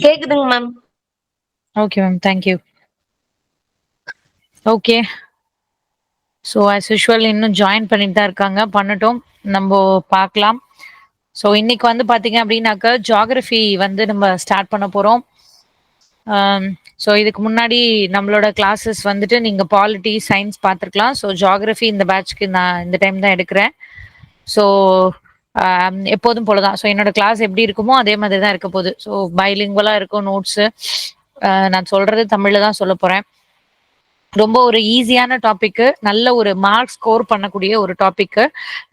கேக்குதுங்க ma'am. Okay ma'am. Thank you. Okay. So as usual இன்னும் join பண்ணிட்டு தான் இருக்காங்க. பண்ணட்டும். நம்போ பார்க்கலாம். ஸோ இன்னைக்கு வந்து பார்த்தீங்க அப்படின்னாக்கா, ஜியோகிராஃபி வந்து நம்ம ஸ்டார்ட் பண்ண போறோம். ஸோ இதுக்கு முன்னாடி நம்மளோட கிளாஸஸ் வந்துட்டு நீங்க பாலிட்டி, சயின்ஸ் பார்த்துருக்கலாம். ஸோ ஜியோகிராஃபி இந்த பேட்ச்க்கு நான் இந்த டைம் தான் எடுக்கிறேன். ஸோ எப்போதும் போல தான். ஸோ என்னோட கிளாஸ் எப்படி இருக்குமோ அதே மாதிரி தான் இருக்க போகுது. ஸோ பைலிங்குவலா இருக்கும் நோட்ஸு. நான் சொல்றது தமிழ்ல தான் சொல்ல போறேன். ரொம்ப ஒரு ஈஸியான டாபிக்கு, நல்ல ஒரு மார்க் ஸ்கோர் பண்ணக்கூடிய ஒரு டாபிக்கு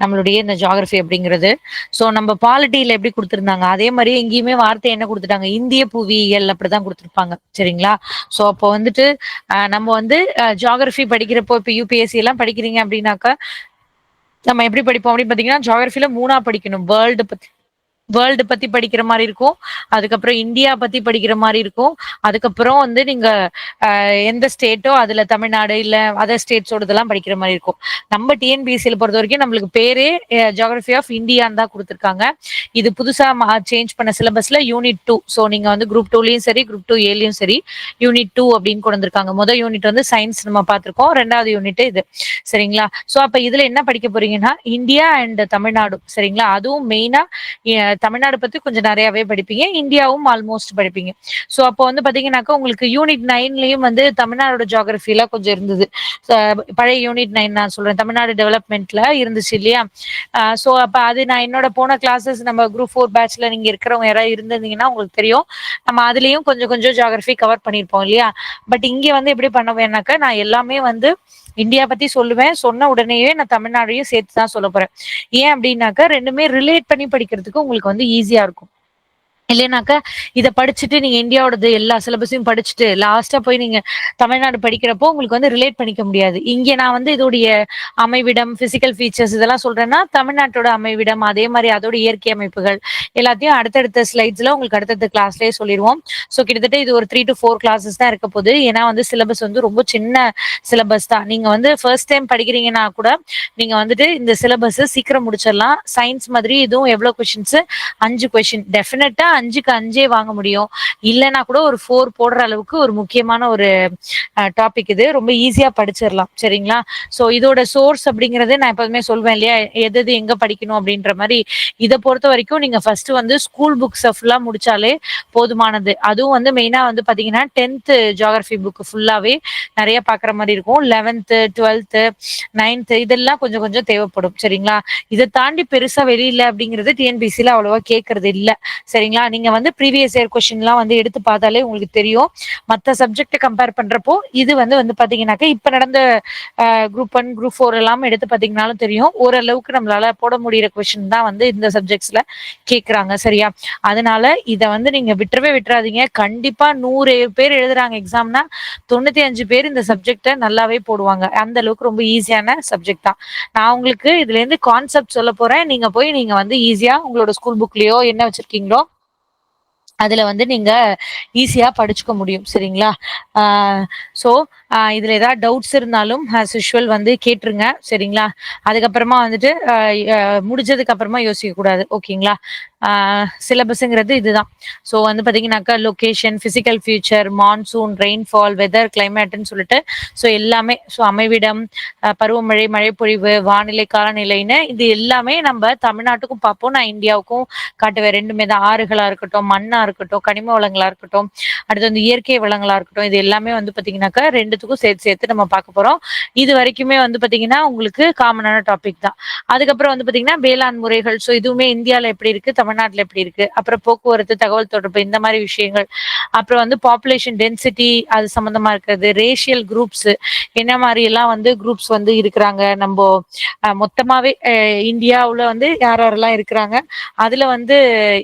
நம்மளுடைய இந்த ஜியோகிராஃபி அப்படிங்கிறது. ஸோ நம்ம பாலிட்டியில எப்படி கொடுத்துருந்தாங்க அதே மாதிரி எங்கேயுமே வார்த்தை என்ன கொடுத்துட்டாங்க, இந்திய புவியியல் அப்படிதான் கொடுத்துருப்பாங்க. சரிங்களா? ஸோ அப்போ வந்துட்டு நம்ம வந்து ஜியோகிராஃபி படிக்கிறப்போ இப்போ யூபிஎஸ்சி எல்லாம் படிக்கிறீங்க அப்படின்னாக்கா நம்ம எப்படி படிப்போம் அப்படின்னு பார்த்தீங்கன்னா, ஜியோகிராஃபில 3ஆ படிக்கணும். வேர்ல்டு பத்தி படிக்கிற மாதிரி இருக்கும். அதுக்கப்புறம் இந்தியா பத்தி படிக்கிற மாதிரி இருக்கும். அதுக்கப்புறம் வந்து நீங்க எந்த ஸ்டேட்டோ அதுல தமிழ்நாடு இல்ல அதர் ஸ்டேட்ஸோட இதெல்லாம் படிக்கிற மாதிரி இருக்கும். நம்ம டிஎன்பிஎஸ்சியில பொறுத்த வரைக்கும் நம்மளுக்கு பேரே ஜியோகிராஃபி ஆஃப் இந்தியான்னு தான் கொடுத்துருக்காங்க. இது புதுசா சேஞ்ச் பண்ண சிலபஸ்ல யூனிட் 2. ஸோ நீங்க வந்து குரூப் 2லயும் சரி குரூப் 2 ஏலயும் சரி யூனிட் 2 அப்படின்னு கொண்டு வந்திருக்காங்க. முதல் யூனிட் வந்து சயின்ஸ் நம்ம பார்த்திருக்கோம். 2வது யூனிட் இது. சரிங்களா? ஸோ அப்ப இதுல என்ன படிக்க போறீங்கன்னா, இந்தியா அண்ட் தமிழ்நாடு. சரிங்களா? அதுவும் மெயினா தமிழ்நாடு பத்தி கொஞ்சம் நிறையவே படிப்பீங்க. இந்தியாவும் ஆல்மோஸ்ட் படிப்பீங்க. ஸோ அப்போ வந்து பாத்தீங்கன்னாக்கா உங்களுக்கு யூனிட் 9லயும் வந்து தமிழ்நாடோட ஜியோகிராஃபில கொஞ்சம் இருந்தது. பழைய யூனிட் 9 நான் சொல்றேன். தமிழ்நாடு டெவலப்மெண்ட்ல இருந்துச்சு இல்லையா? ஸோ அப்ப அது நான் என்னோட போன கிளாஸஸ் நம்ம குரூப் 4 பேட்ச்ல நீங்க இருக்கிறவங்க யாராவது இருந்திருந்தீங்கன்னா உங்களுக்கு தெரியும். நம்ம அதுலயும் கொஞ்சம் கொஞ்சம் ஜியோகிராஃபி கவர் பண்ணியிருப்போம் இல்லையா? பட் இங்க வந்து எப்படி பண்ணுவேன்னாக்கா, நான் எல்லாமே வந்து இந்தியா பத்தி சொல்லுவேன். சொன்ன உடனேயே நான் தமிழ்நாடையும் சேர்த்து தான் சொல்ல போறேன். ஏன் அப்படின்னாக்கா, ரெண்டுமே ரிலேட் பண்ணி படிக்கிறதுக்கு உங்களுக்கு வந்து ஈஸியா இருக்கும். இல்லைனாக்கா இதை படிச்சுட்டு நீங்க இந்தியாவோடது எல்லா சிலபஸையும் படிச்சுட்டு லாஸ்டா போய் நீங்க தமிழ்நாடு படிக்கிறப்போ உங்களுக்கு வந்து ரிலேட் பண்ணிக்க முடியாது. இங்க நான் வந்து இதோடைய அமைவிடம், பிசிக்கல் ஃபீச்சர்ஸ் இதெல்லாம் சொல்றேன்னா, தமிழ்நாட்டோட அமைவிடம் அதே மாதிரி அதோட இயற்கை அமைப்புகள் எல்லாத்தையும் அடுத்தடுத்த ஸ்லைட்ஸ்ல உங்களுக்கு அடுத்தடுத்த கிளாஸ்லயே சொல்லிடுவோம். ஸோ கிட்டத்தட்ட இது ஒரு 3 to 4 கிளாஸஸ் தான் இருக்க போகுது. ஏன்னா வந்து சிலபஸ் வந்து ரொம்ப சின்ன சிலபஸ் தான். நீங்க வந்து ஃபர்ஸ்ட் டைம் படிக்கிறீங்கன்னா கூட நீங்க வந்துட்டு இந்த சிலபஸ் சீக்கிரம் முடிச்சிடலாம். சயின்ஸ் மாதிரி இதுவும் எவ்வளவு கொஸ்டின்ஸ், 5 கொஸ்டின் டெஃபினட்டா 5க்கு 5 வாங்க முடியும். இல்லைன்னா கூட ஒரு 4 போடுற அளவுக்கு ஒரு முக்கியமான ஒரு டாபிக். இது ரொம்ப ஈஸியா படிச்சிடலாம். சரிங்களா? ஸோ இதோட சோர்ஸ் அப்படிங்கறது நான் எப்போதுமே சொல்வேன் இல்லையா, எது எங்க படிக்கணும் அப்படின்ற மாதிரி. இதை பொறுத்த வரைக்கும் நீங்க ஃபர்ஸ்ட் வந்து ஸ்கூல் புக்ஸ் ஃபுல்லா முடிச்சாலே போதுமானது. அதுவும் வந்து மெயினா வந்து பாத்தீங்கன்னா 10th ஜியோகிராஃபி புக் ஃபுல்லாவே நிறைய பாக்குற மாதிரி இருக்கும். 11th 12th 9th இதெல்லாம் கொஞ்சம் கொஞ்சம் தேவைப்படும். சரிங்களா? இதை தாண்டி பெருசா வெளியில அப்படிங்கிறது டிஎன்பிசில அவ்வளவா கேட்கறது இல்ல. சரிங்களா? நீங்க வந்து ப்ரீவியஸ் இயர் கொஸ்டின் எல்லாம் வந்து எடுத்து பார்த்தாலே உங்களுக்கு தெரியும். மற்ற சப்ஜெக்ட் கம்பேர் பண்றப்போ இது வந்து பாத்தீங்கன்னாக்க இப்ப நடந்த குரூப் 1 குரூப் 4 எல்லாம் எடுத்து பாத்தீங்கன்னாலும் தெரியும். ஓரளவுக்கு நம்மளால போட முடியிற கொஸ்டின் தான் வந்து இந்த சப்ஜெக்ட்ஸ்ல கேக்குறாங்க. சரியா? அதனால இதை வந்து நீங்க விட்டுறாதீங்க. கண்டிப்பா 100 பேர் எழுதுறாங்க எக்ஸாம்னா 95 பேர் இந்த சப்ஜெக்ட நல்லாவே போடுவாங்க. அந்த அளவுக்கு ரொம்ப ஈஸியான சப்ஜெக்ட் தான். நான் உங்களுக்கு இதுல இருந்து கான்செப்ட் சொல்ல போறேன். நீங்க வந்து ஈஸியா உங்களோட ஸ்கூல் புக்லயோ என்ன வச்சிருக்கீங்களோ அதுல வந்து நீங்க ஈஸியா படிச்சுக்க முடியும். சரிங்களா? ஸோ இதுல ஏதாவது டவுட்ஸ் இருந்தாலும் ஆஸ் யூஷுவல் வந்து கேட்டுருங்க. சரிங்களா? அதுக்கப்புறமா வந்துட்டு முடிஞ்சதுக்கு அப்புறமா யோசிக்க கூடாது. ஓகேங்களா? சிலபஸ்ங்கிறது இதுதான். ஸோ வந்து பாத்தீங்கன்னாக்கா location, physical feature, monsoon, rainfall, weather, கிளைமேட்னு சொல்லிட்டு ஸோ எல்லாமே, ஸோ அமைவிடம், பருவமழை, மழைப்பொழிவு, வானிலை, காலநிலைன்னு இது எல்லாமே நம்ம தமிழ்நாட்டுக்கும் பார்ப்போம். நான் இந்தியாவுக்கும் காட்டுவேன். ரெண்டுமே தான். ஆறுகளா இருக்கட்டும், மண்ணா இருக்கட்டும், கனிம வளங்களா இருக்கட்டும், அடுத்து வந்து இயற்கை வளங்களா இருக்கட்டும், இது எல்லாமே வந்து பாத்தீங்கன்னாக்கா ரெண்டுத்துக்கும் சேர்த்து சேர்த்து நம்ம பார்க்க போறோம். இது வரைக்குமே வந்து பாத்தீங்கன்னா உங்களுக்கு காமனான டாபிக் தான். அதுக்கப்புறம் வந்து பாத்தீங்கன்னா வேளாண் முறைகள். ஸோ இதுவுமே இந்தியால எப்படி இருக்கு, தமிழ்நாட்டுல எப்படி இருக்கு, அப்புறம் போக்குவரத்து, தகவல் தொடர்பு, இந்த மாதிரி விஷயங்கள். அப்புறம் வந்து பாப்புலேஷன் டென்சிட்டி அது சம்பந்தமா இருக்கிறது, ரேஷியல் குரூப்ஸ் என்ன மாதிரி எல்லாம் வந்து குரூப்ஸ் வந்து இருக்கிறாங்க, நம்ம மொத்தமாவே இந்தியாவுல வந்து யார் யாரெல்லாம் இருக்கிறாங்க, அதுல வந்து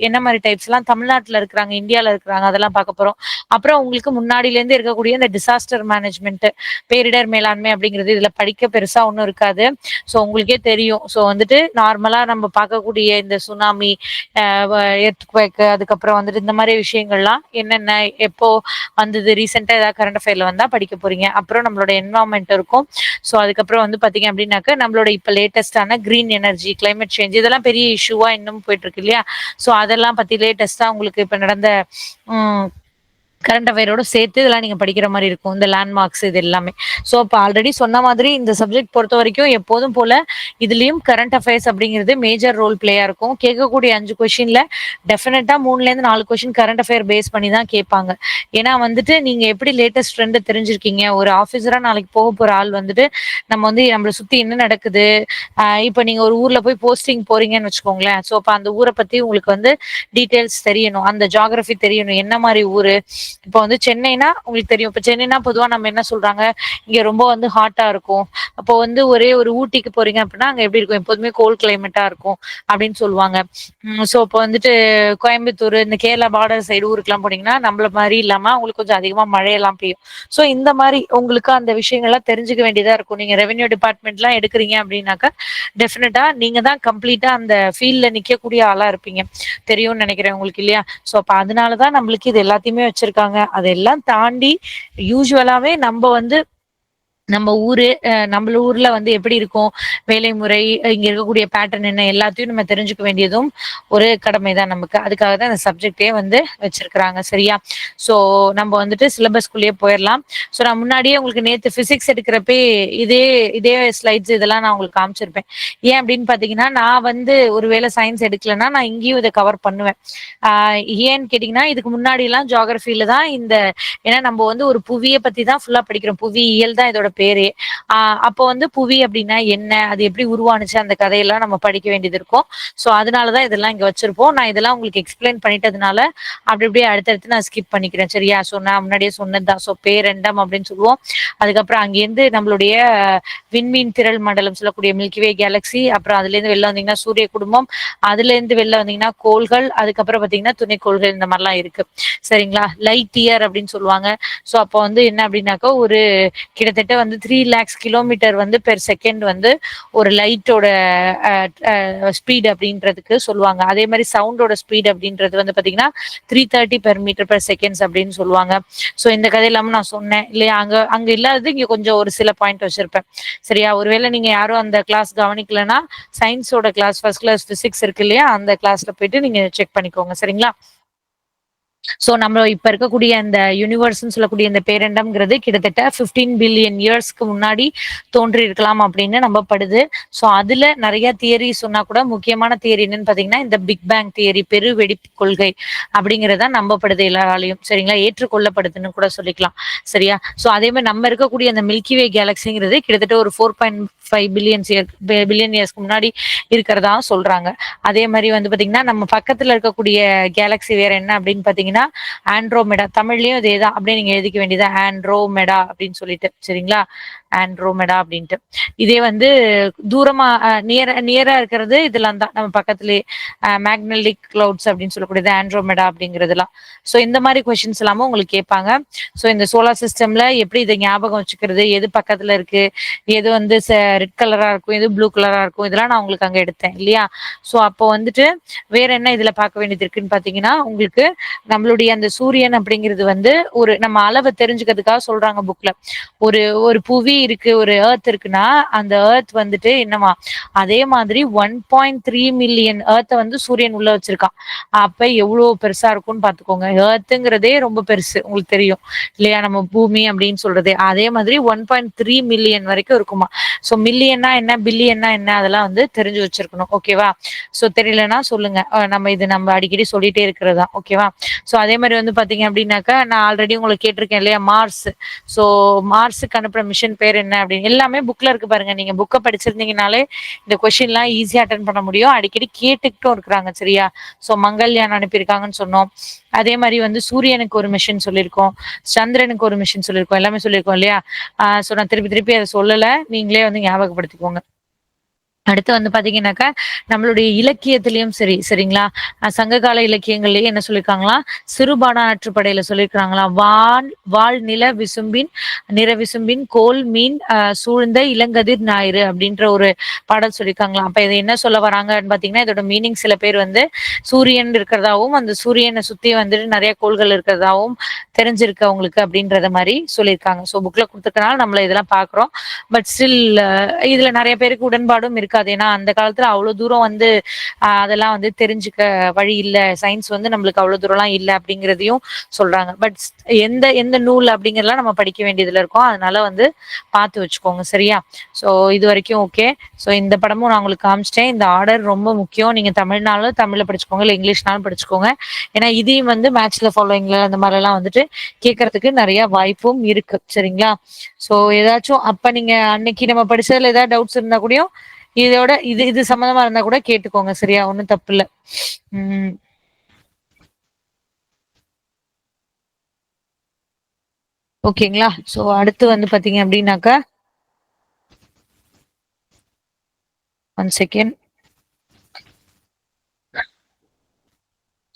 என்ன மாதிரி டைப்ஸ் எல்லாம் தமிழ்நாட்டுல இருக்கிறாங்க, இந்தியால இருக்கிறாங்க, அதெல்லாம் பார்க்க போறோம். அப்புறம் உங்களுக்கு முன்னாடில இருந்து இருக்கக்கூடிய இந்த டிசாஸ்டர் மேனேஜ்மெண்ட், பேரிடர் மேலாண்மை அப்படிங்கிறது இதுல படிக்க பெருசா ஒன்றும் இருக்காது. ஸோ உங்களுக்கே தெரியும். ஸோ வந்துட்டு நார்மலா நம்ம பார்க்கக்கூடிய இந்த சுனாமி, எர்த்குவேக், அதுக்கப்புறம் வந்துட்டு இந்த மாதிரி விஷயங்கள்லாம் என்னென்ன எப்போ வந்தது, ரீசெண்டா ஏதாவது கரண்ட் அஃபேர்ல வந்தா படிக்க போறீங்க. அப்புறம் நம்மளோட என்வரான்மெண்ட் இருக்கும். ஸோ அதுக்கப்புறம் வந்து பாத்தீங்க அப்படின்னாக்க நம்மளோட இப்ப லேட்டஸ்டான கிரீன் எனர்ஜி, கிளைமேட் சேஞ்ச் இதெல்லாம் பெரிய இஷ்யூவா இன்னும் போயிட்டு இருக்கு இல்லையா? ஸோ அதெல்லாம் பத்தி லேட்டஸ்டா உங்களுக்கு இப்ப நடந்த கரண்ட் அஃபேரோட சேர்த்து இதெல்லாம் நீங்க படிக்கிற மாதிரி இருக்கும். இந்த லேண்ட்மார்க்ஸ் இது எல்லாமே. ஸோ இப்போ ஆல்ரெடி சொன்ன மாதிரி இந்த சப்ஜெக்ட் பொறுத்த வரைக்கும் எப்போதும் போல இதுலயும் கரண்ட் அஃபேர்ஸ் அப்படிங்கிறது மேஜர் ரோல் பிளேயா இருக்கும். கேட்கக்கூடிய 5 கொஸ்டின்ல டெஃபினட்டா 3ல இருந்து 4 கொஸ்டின் கரண்ட் அஃபேர் பேஸ் பண்ணி தான் கேட்பாங்க. ஏன்னா வந்துட்டு நீங்க எப்படி லேட்டஸ்ட் ட்ரெண்ட் தெரிஞ்சிருக்கீங்க, ஒரு ஆஃபீஸரா நாளைக்கு போக போற ஆள் வந்துட்டு நம்ம வந்து நம்மளை சுத்தி என்ன நடக்குது, இப்போ நீங்க ஒரு ஊர்ல போய் போஸ்டிங் போறீங்கன்னு வச்சுக்கோங்களேன். ஸோ அப்ப அந்த ஊரை பத்தி உங்களுக்கு வந்து டீடைல்ஸ் தெரியணும், அந்த ஜியாகிரபி தெரியணும், என்ன மாதிரி ஊரு. இப்போ வந்து சென்னைனா உங்களுக்கு தெரியும். இப்போ சென்னைனா பொதுவா நம்ம என்ன சொல்றாங்க, இங்க ரொம்ப வந்து ஹாட்டா இருக்கும். அப்போ வந்து ஒரே ஒரு ஊட்டிக்கு போறீங்க அப்படின்னா அங்க எப்படி இருக்கும், எப்போதுமே கோல்ட் கிளைமேட்டா இருக்கும் அப்படின்னு சொல்லுவாங்க. ஸோ இப்போ வந்துட்டு கோயம்புத்தூர், இந்த கேரளா பார்டர் சைடு ஊருக்குலாம் போனீங்கன்னா நம்மள மாதிரி இல்லாம உங்களுக்கு கொஞ்சம் அதிகமா மழையெல்லாம் பெய்யும். ஸோ இந்த மாதிரி உங்களுக்கு அந்த விஷயங்கள்லாம் தெரிஞ்சுக்க வேண்டியதா இருக்கும். நீங்க ரெவென்யூ டிபார்ட்மெண்ட்லாம் எடுக்கிறீங்க அப்படின்னாக்கா டெஃபினட்டா நீங்க தான் கம்ப்ளீட்டா அந்த ஃபீல்ட்ல நிக்கக்கூடிய ஆளா இருப்பீங்க, தெரியும்னு நினைக்கிறேன் உங்களுக்கு இல்லையா? ஸோ அப்ப அதனாலதான் நம்மளுக்கு இது எல்லாத்தையுமே வச்சிருக்காங்க. அதெல்லாம் தாண்டி யூசுவலாவே நம்ம வந்து நம்ம ஊரு நம்ம ஊர்ல வந்து எப்படி இருக்கும் வேலை முறை, இங்க இருக்கக்கூடிய பேட்டர்ன் என்ன, எல்லாத்தையும் நம்ம தெரிஞ்சுக்க வேண்டியதும் ஒரு கடமை தான் நமக்கு. அதுக்காக தான் இந்த சப்ஜெக்டே வந்து வச்சிருக்கிறாங்க. சரியா? ஸோ நம்ம வந்துட்டு சிலபஸ்குள்ளேயே போயிடலாம். ஸோ நான் முன்னாடியே உங்களுக்கு நேற்று பிசிக்ஸ் எடுக்கிறப்பே இதே இதே ஸ்லைட்ஸ் இதெல்லாம் நான் உங்களுக்கு காமிச்சிருப்பேன். ஏன் அப்படின்னு பாத்தீங்கன்னா, நான் வந்து ஒருவேளை சயின்ஸ் எடுக்கலன்னா நான் இங்கேயும் இதை கவர் பண்ணுவேன். ஏன்னு கேட்டீங்கன்னா, இதுக்கு முன்னாடி எல்லாம் ஜியாகிரபில தான் இந்த, ஏன்னா நம்ம வந்து ஒரு புவியை பத்தி தான் ஃபுல்லா படிக்கிறோம். புவியியல் தான் இதோட பேரே. அப்போ வந்து புவி அப்படின்னா என்ன, அது எப்படி உருவானுச்சு, அந்த கதையெல்லாம் நம்ம படிக்க வேண்டியது இருக்கும். ஸோ அதனாலதான் இதெல்லாம் இங்க வச்சிருப்போம். நான் இதெல்லாம் உங்களுக்கு எக்ஸ்பிளைன் பண்ணிட்டதுனால அப்படி அப்படியே அடுத்தடுத்து நான் ஸ்கிப் பண்ணிக்கிறேன். சரியா? ஸோ நான் முன்னாடியே சொன்னதுதான். ஸோ பேரண்டம் அப்படின்னு சொல்லுவோம். அதுக்கப்புறம் அங்கேருந்து நம்மளுடைய விண்மீன் திரள் மண்டலம் சொல்லக்கூடிய மில்கிவே கேலக்சி, அப்புறம் அதுல இருந்து வெளில வந்தீங்கன்னா சூரிய குடும்பம், அதுல இருந்து வெளில வந்தீங்கன்னா கோள்கள், அதுக்கப்புறம் பாத்தீங்கன்னா துணைக்கோள்கள், இந்த மாதிரிலாம் இருக்கு. சரிங்களா? லைட் இயர் அப்படின்னு சொல்லுவாங்க. ஸோ அப்போ வந்து என்ன அப்படின்னாக்கா ஒரு கிட்டத்தட்ட வந்து 3 lakhs கிலோமீட்டர் வந்து பெர் செகண்ட் வந்து ஒரு லைட்டோட ஸ்பீட் அப்படின்றதுக்கு சொல்லுவாங்க. அதே மாதிரி சவுண்டோட ஸ்பீட் அப்படின்றது வந்து பாத்தீங்கன்னா 330 பெர் மீட்டர் பெர் செகண்ட்ஸ் அப்படின்னு சொல்லுவாங்க. ஸோ இந்த கதை இல்லாம நான் சொன்னேன் இல்லையா, அங்க அங்க இல்லாதது இங்க கொஞ்சம் ஒரு சில பாயிண்ட் வச்சிருப்பேன். சரியா? ஒருவேளை நீங்க யாரும் அந்த கிளாஸ் கவனிக்கலன்னா சயின்ஸோட கிளாஸ், ஃபர்ஸ்ட் கிளாஸ் பிசிக்ஸ் இருக்கு இல்லையா, அந்த கிளாஸ்ல போயிட்டு நீங்க செக் பண்ணிக்கோங்க. சரிங்களா? சோ நம்ம இப்ப இருக்கக்கூடிய அந்த யூனிவர்ஸ்ன்னு சொல்லக்கூடிய இந்த பேரண்டம்ங்கிறது கிட்டத்தட்ட 15 பில்லியன் இயர்ஸ்க்கு முன்னாடி தோன்றி இருக்கலாம் அப்படின்னு நம்பப்படுது. சோ அதுல நிறைய தியரி சொன்னா கூட முக்கியமான தியரி என்னன்னு பாத்தீங்கன்னா இந்த பிக் பேங் தியரி, பெரு வெடிப்பு கொள்கை அப்படிங்கறத நம்பப்படுது எல்லாராலையும். சரிங்களா? ஏற்றுக்கொள்ளப்படுதுன்னு கூட சொல்லிக்கலாம். சரியா? சோ அதே மாதிரி நம்ம இருக்கக்கூடிய அந்த மில்கிவே கேலக்சிங்கிறது கிட்டத்தட்ட ஒரு 4.5 பில்லியன் இயர்ஸ்க்கு முன்னாடி இருக்கிறதா சொல்றாங்க. அதே மாதிரி வந்து பாத்தீங்கன்னா நம்ம பக்கத்துல இருக்கக்கூடிய கேலக்சி வேற என்ன அப்படின்னு பாத்தீங்கன்னா ஆண்ட்ரோமெடா. தமிழ்லயும் இதேதான், அப்படியே நீங்க எழுதிக்க வேண்டியது ஆண்ட்ரோமெடா அப்படின்னு சொல்லிட்டு. சரிங்களா? ஆண்ட்ரோமெடா அப்படின்ட்டு. இதே வந்து தூரமா நியரா இருக்கிறது இதெல்லாம் தான் நம்ம பக்கத்துலயே மேக்னெட்டிக் கிளவுட்ஸ் அப்படின்னு சொல்லக்கூடியது ஆண்ட்ரோமெடா அப்படிங்கிறதுலாம். ஸோ இந்த மாதிரி கொஸ்டின்ஸ் எல்லாமும் உங்களுக்கு கேட்பாங்க. ஸோ இந்த சோலார் சிஸ்டம்ல எப்படி இதை ஞாபகம் வச்சுக்கிறது, எது பக்கத்துல இருக்கு, எது வந்து ரெட் கலரா இருக்கும், எது ப்ளூ கலரா இருக்கும், இதெல்லாம் நான் உங்களுக்கு அங்க எடுத்தேன் இல்லையா? ஸோ அப்போ வந்துட்டு வேற என்ன இதுல பார்க்க வேண்டியது இருக்குன்னு பாத்தீங்கன்னா, உங்களுக்கு நம்மளுடைய அந்த சூரியன் அப்படிங்கிறது வந்து ஒரு நம்ம அளவை தெரிஞ்சுக்கிறதுக்காக சொல்றாங்க புக்ல. ஒரு ஒரு புவி இருக்கு, ஒரு எர்த் இருக்குன்னா அந்த எர்த் வந்துட்டு என்னமா அதே மாதிரி 1.3 மில்லியன் எர்த்தை வந்து சூரியன் உள்ள வச்சிருக்கான். அப்ப எவ்வளவு பெருசா இருக்கும்னு பாத்துக்கோங்க. எர்த்துங்கிறதே ரொம்ப பெருசு, உங்களுக்கு தெரியும் இல்லையா, நம்ம பூமி அப்படின்னு சொல்றதே. அதே மாதிரி 1.3 மில்லியன் வரைக்கும் இருக்குமா. சோ மில்லியன்னா என்ன, பில்லியன்னா என்ன, அதெல்லாம் வந்து தெரிஞ்சு வச்சிருக்கணும். ஓகேவா? சோ தெரியலன்னா சொல்லுங்க. நம்ம அடிக்கடி சொல்லிட்டே இருக்கிறதா. ஓகேவா? சோ அதே மாதிரி வந்து பாத்தீங்க அப்படின்னாக்கா நான் ஆல்ரெடி உங்களுக்கு கேட்டிருக்கேன் இல்லையா, மார்ஸ். சோ மார்ஸுக்கு அனுப்புற மிஷன் பேர் என்ன அப்படின்னு எல்லாமே புக்ல இருக்கு பாருங்க. நீங்க புக்கை படிச்சிருந்தீங்கனாலே இந்த கொஸ்டின் எல்லாம் ஈஸியா அட்டன் பண்ண முடியும். அடிக்கடி கேட்டுக்கிட்டும் இருக்கிறாங்க. சரியா? சோ மங்கள்யான் அனுப்பியிருக்காங்கன்னு சொன்னோம். அதே மாதிரி வந்து சூரியனுக்கு ஒரு மிஷன் சொல்லியிருக்கோம், சந்திரனுக்கு ஒரு மிஷன் சொல்லியிருக்கோம், எல்லாமே சொல்லியிருக்கோம் இல்லையா? சோ நான் திருப்பி திருப்பி அதை சொல்லல, நீங்களே வந்து ஞாபகப்படுத்திக்கோங்க. அடுத்து வந்து பாத்தீங்கன்னாக்கா, நம்மளுடைய இலக்கியத்திலயும் சரி, சரிங்களா? சங்ககால இலக்கியங்கள்லயே என்ன சொல்லியிருக்காங்களாம், சிறுபானா ஆற்றுப்படையில சொல்லியிருக்காங்களாம், "வாள் நில விசும்பின் நிற விசும்பின் கோல் மீன் சூழ்ந்த இளங்கதிர் ஞாயிறு" அப்படின்ற ஒரு பாடல் சொல்லியிருக்காங்களாம். அப்ப இது என்ன சொல்ல வராங்கன்னு பாத்தீங்கன்னா, இதோட மீனிங் சில பேர் வந்து சூரியன் இருக்கிறதாவும், அந்த சூரியன சுத்தி வந்துட்டு நெறைய கோள்கள் இருக்கிறதாவும் தெரிஞ்சிருக்கு அவங்களுக்கு அப்படின்றத மாரி சொல்லியிருக்காங்க. ஸோ புக்ல குடுத்துருக்கனால நம்மள இதெல்லாம் பாக்குறோம். பட் ஸ்டில் இதுல நெறைய பேருக்கு உடன்பாடும் இருக்காது. ஏன்னா, அந்த காலத்துல அவ்ளோ தூரம் வந்து அதெல்லாம் வந்து தெரிஞ்சுக்க வழி இல்ல. சயின்ஸ் வந்து நம்மளுக்கு அவ்ளோ தூரம்லாம் இல்ல அப்படிங்கிறதையும் சொல்றாங்க. பட் எந்த எந்த நூல் அப்படிங்கிறதெல்லாம் நம்ம படிக்க வேண்டியதுல இருக்கோம். அதனால வந்து பார்த்து வச்சுக்கோங்க. சரியா? ஸோ இதுவரைக்கும் ஓகே. ஸோ இந்த படமும் நான் உங்களுக்கு காமிச்சுட்டேன். இந்த ஆர்டர் ரொம்ப முக்கியம். நீங்க தமிழ்னாலும் தமிழ்ல படிச்சுக்கோங்க. இல்ல இங்கிலீஷ்னாலும் படிச்சுக்கோங்க. ஏன்னா இதையும் வந்து மேட்ச்ல ஃபாலோயிங்ல அந்த மாரிலாம் வந்துட்டு கேட்கறதுக்கு நெறைய வாய்ப்பும் இருக்கு. சரிங்களா? ஸோ ஏதாச்சும் அப்ப நீங்க அன்னைக்கு நம்ம படிச்சதுல ஏதாவது டவுட்ஸ் இருந்தா கூடயும் இதோட இது இது சம்மந்தமா இருந்தா கூட கேட்டுக்கோங்க. சரியா? ஒண்ணும் தப்பில்ல. ம். ஓகேங்களா? ஸோ அடுத்து வந்து பார்த்தீங்க அப்டின்னாக்கா, 1 செகண்ட்.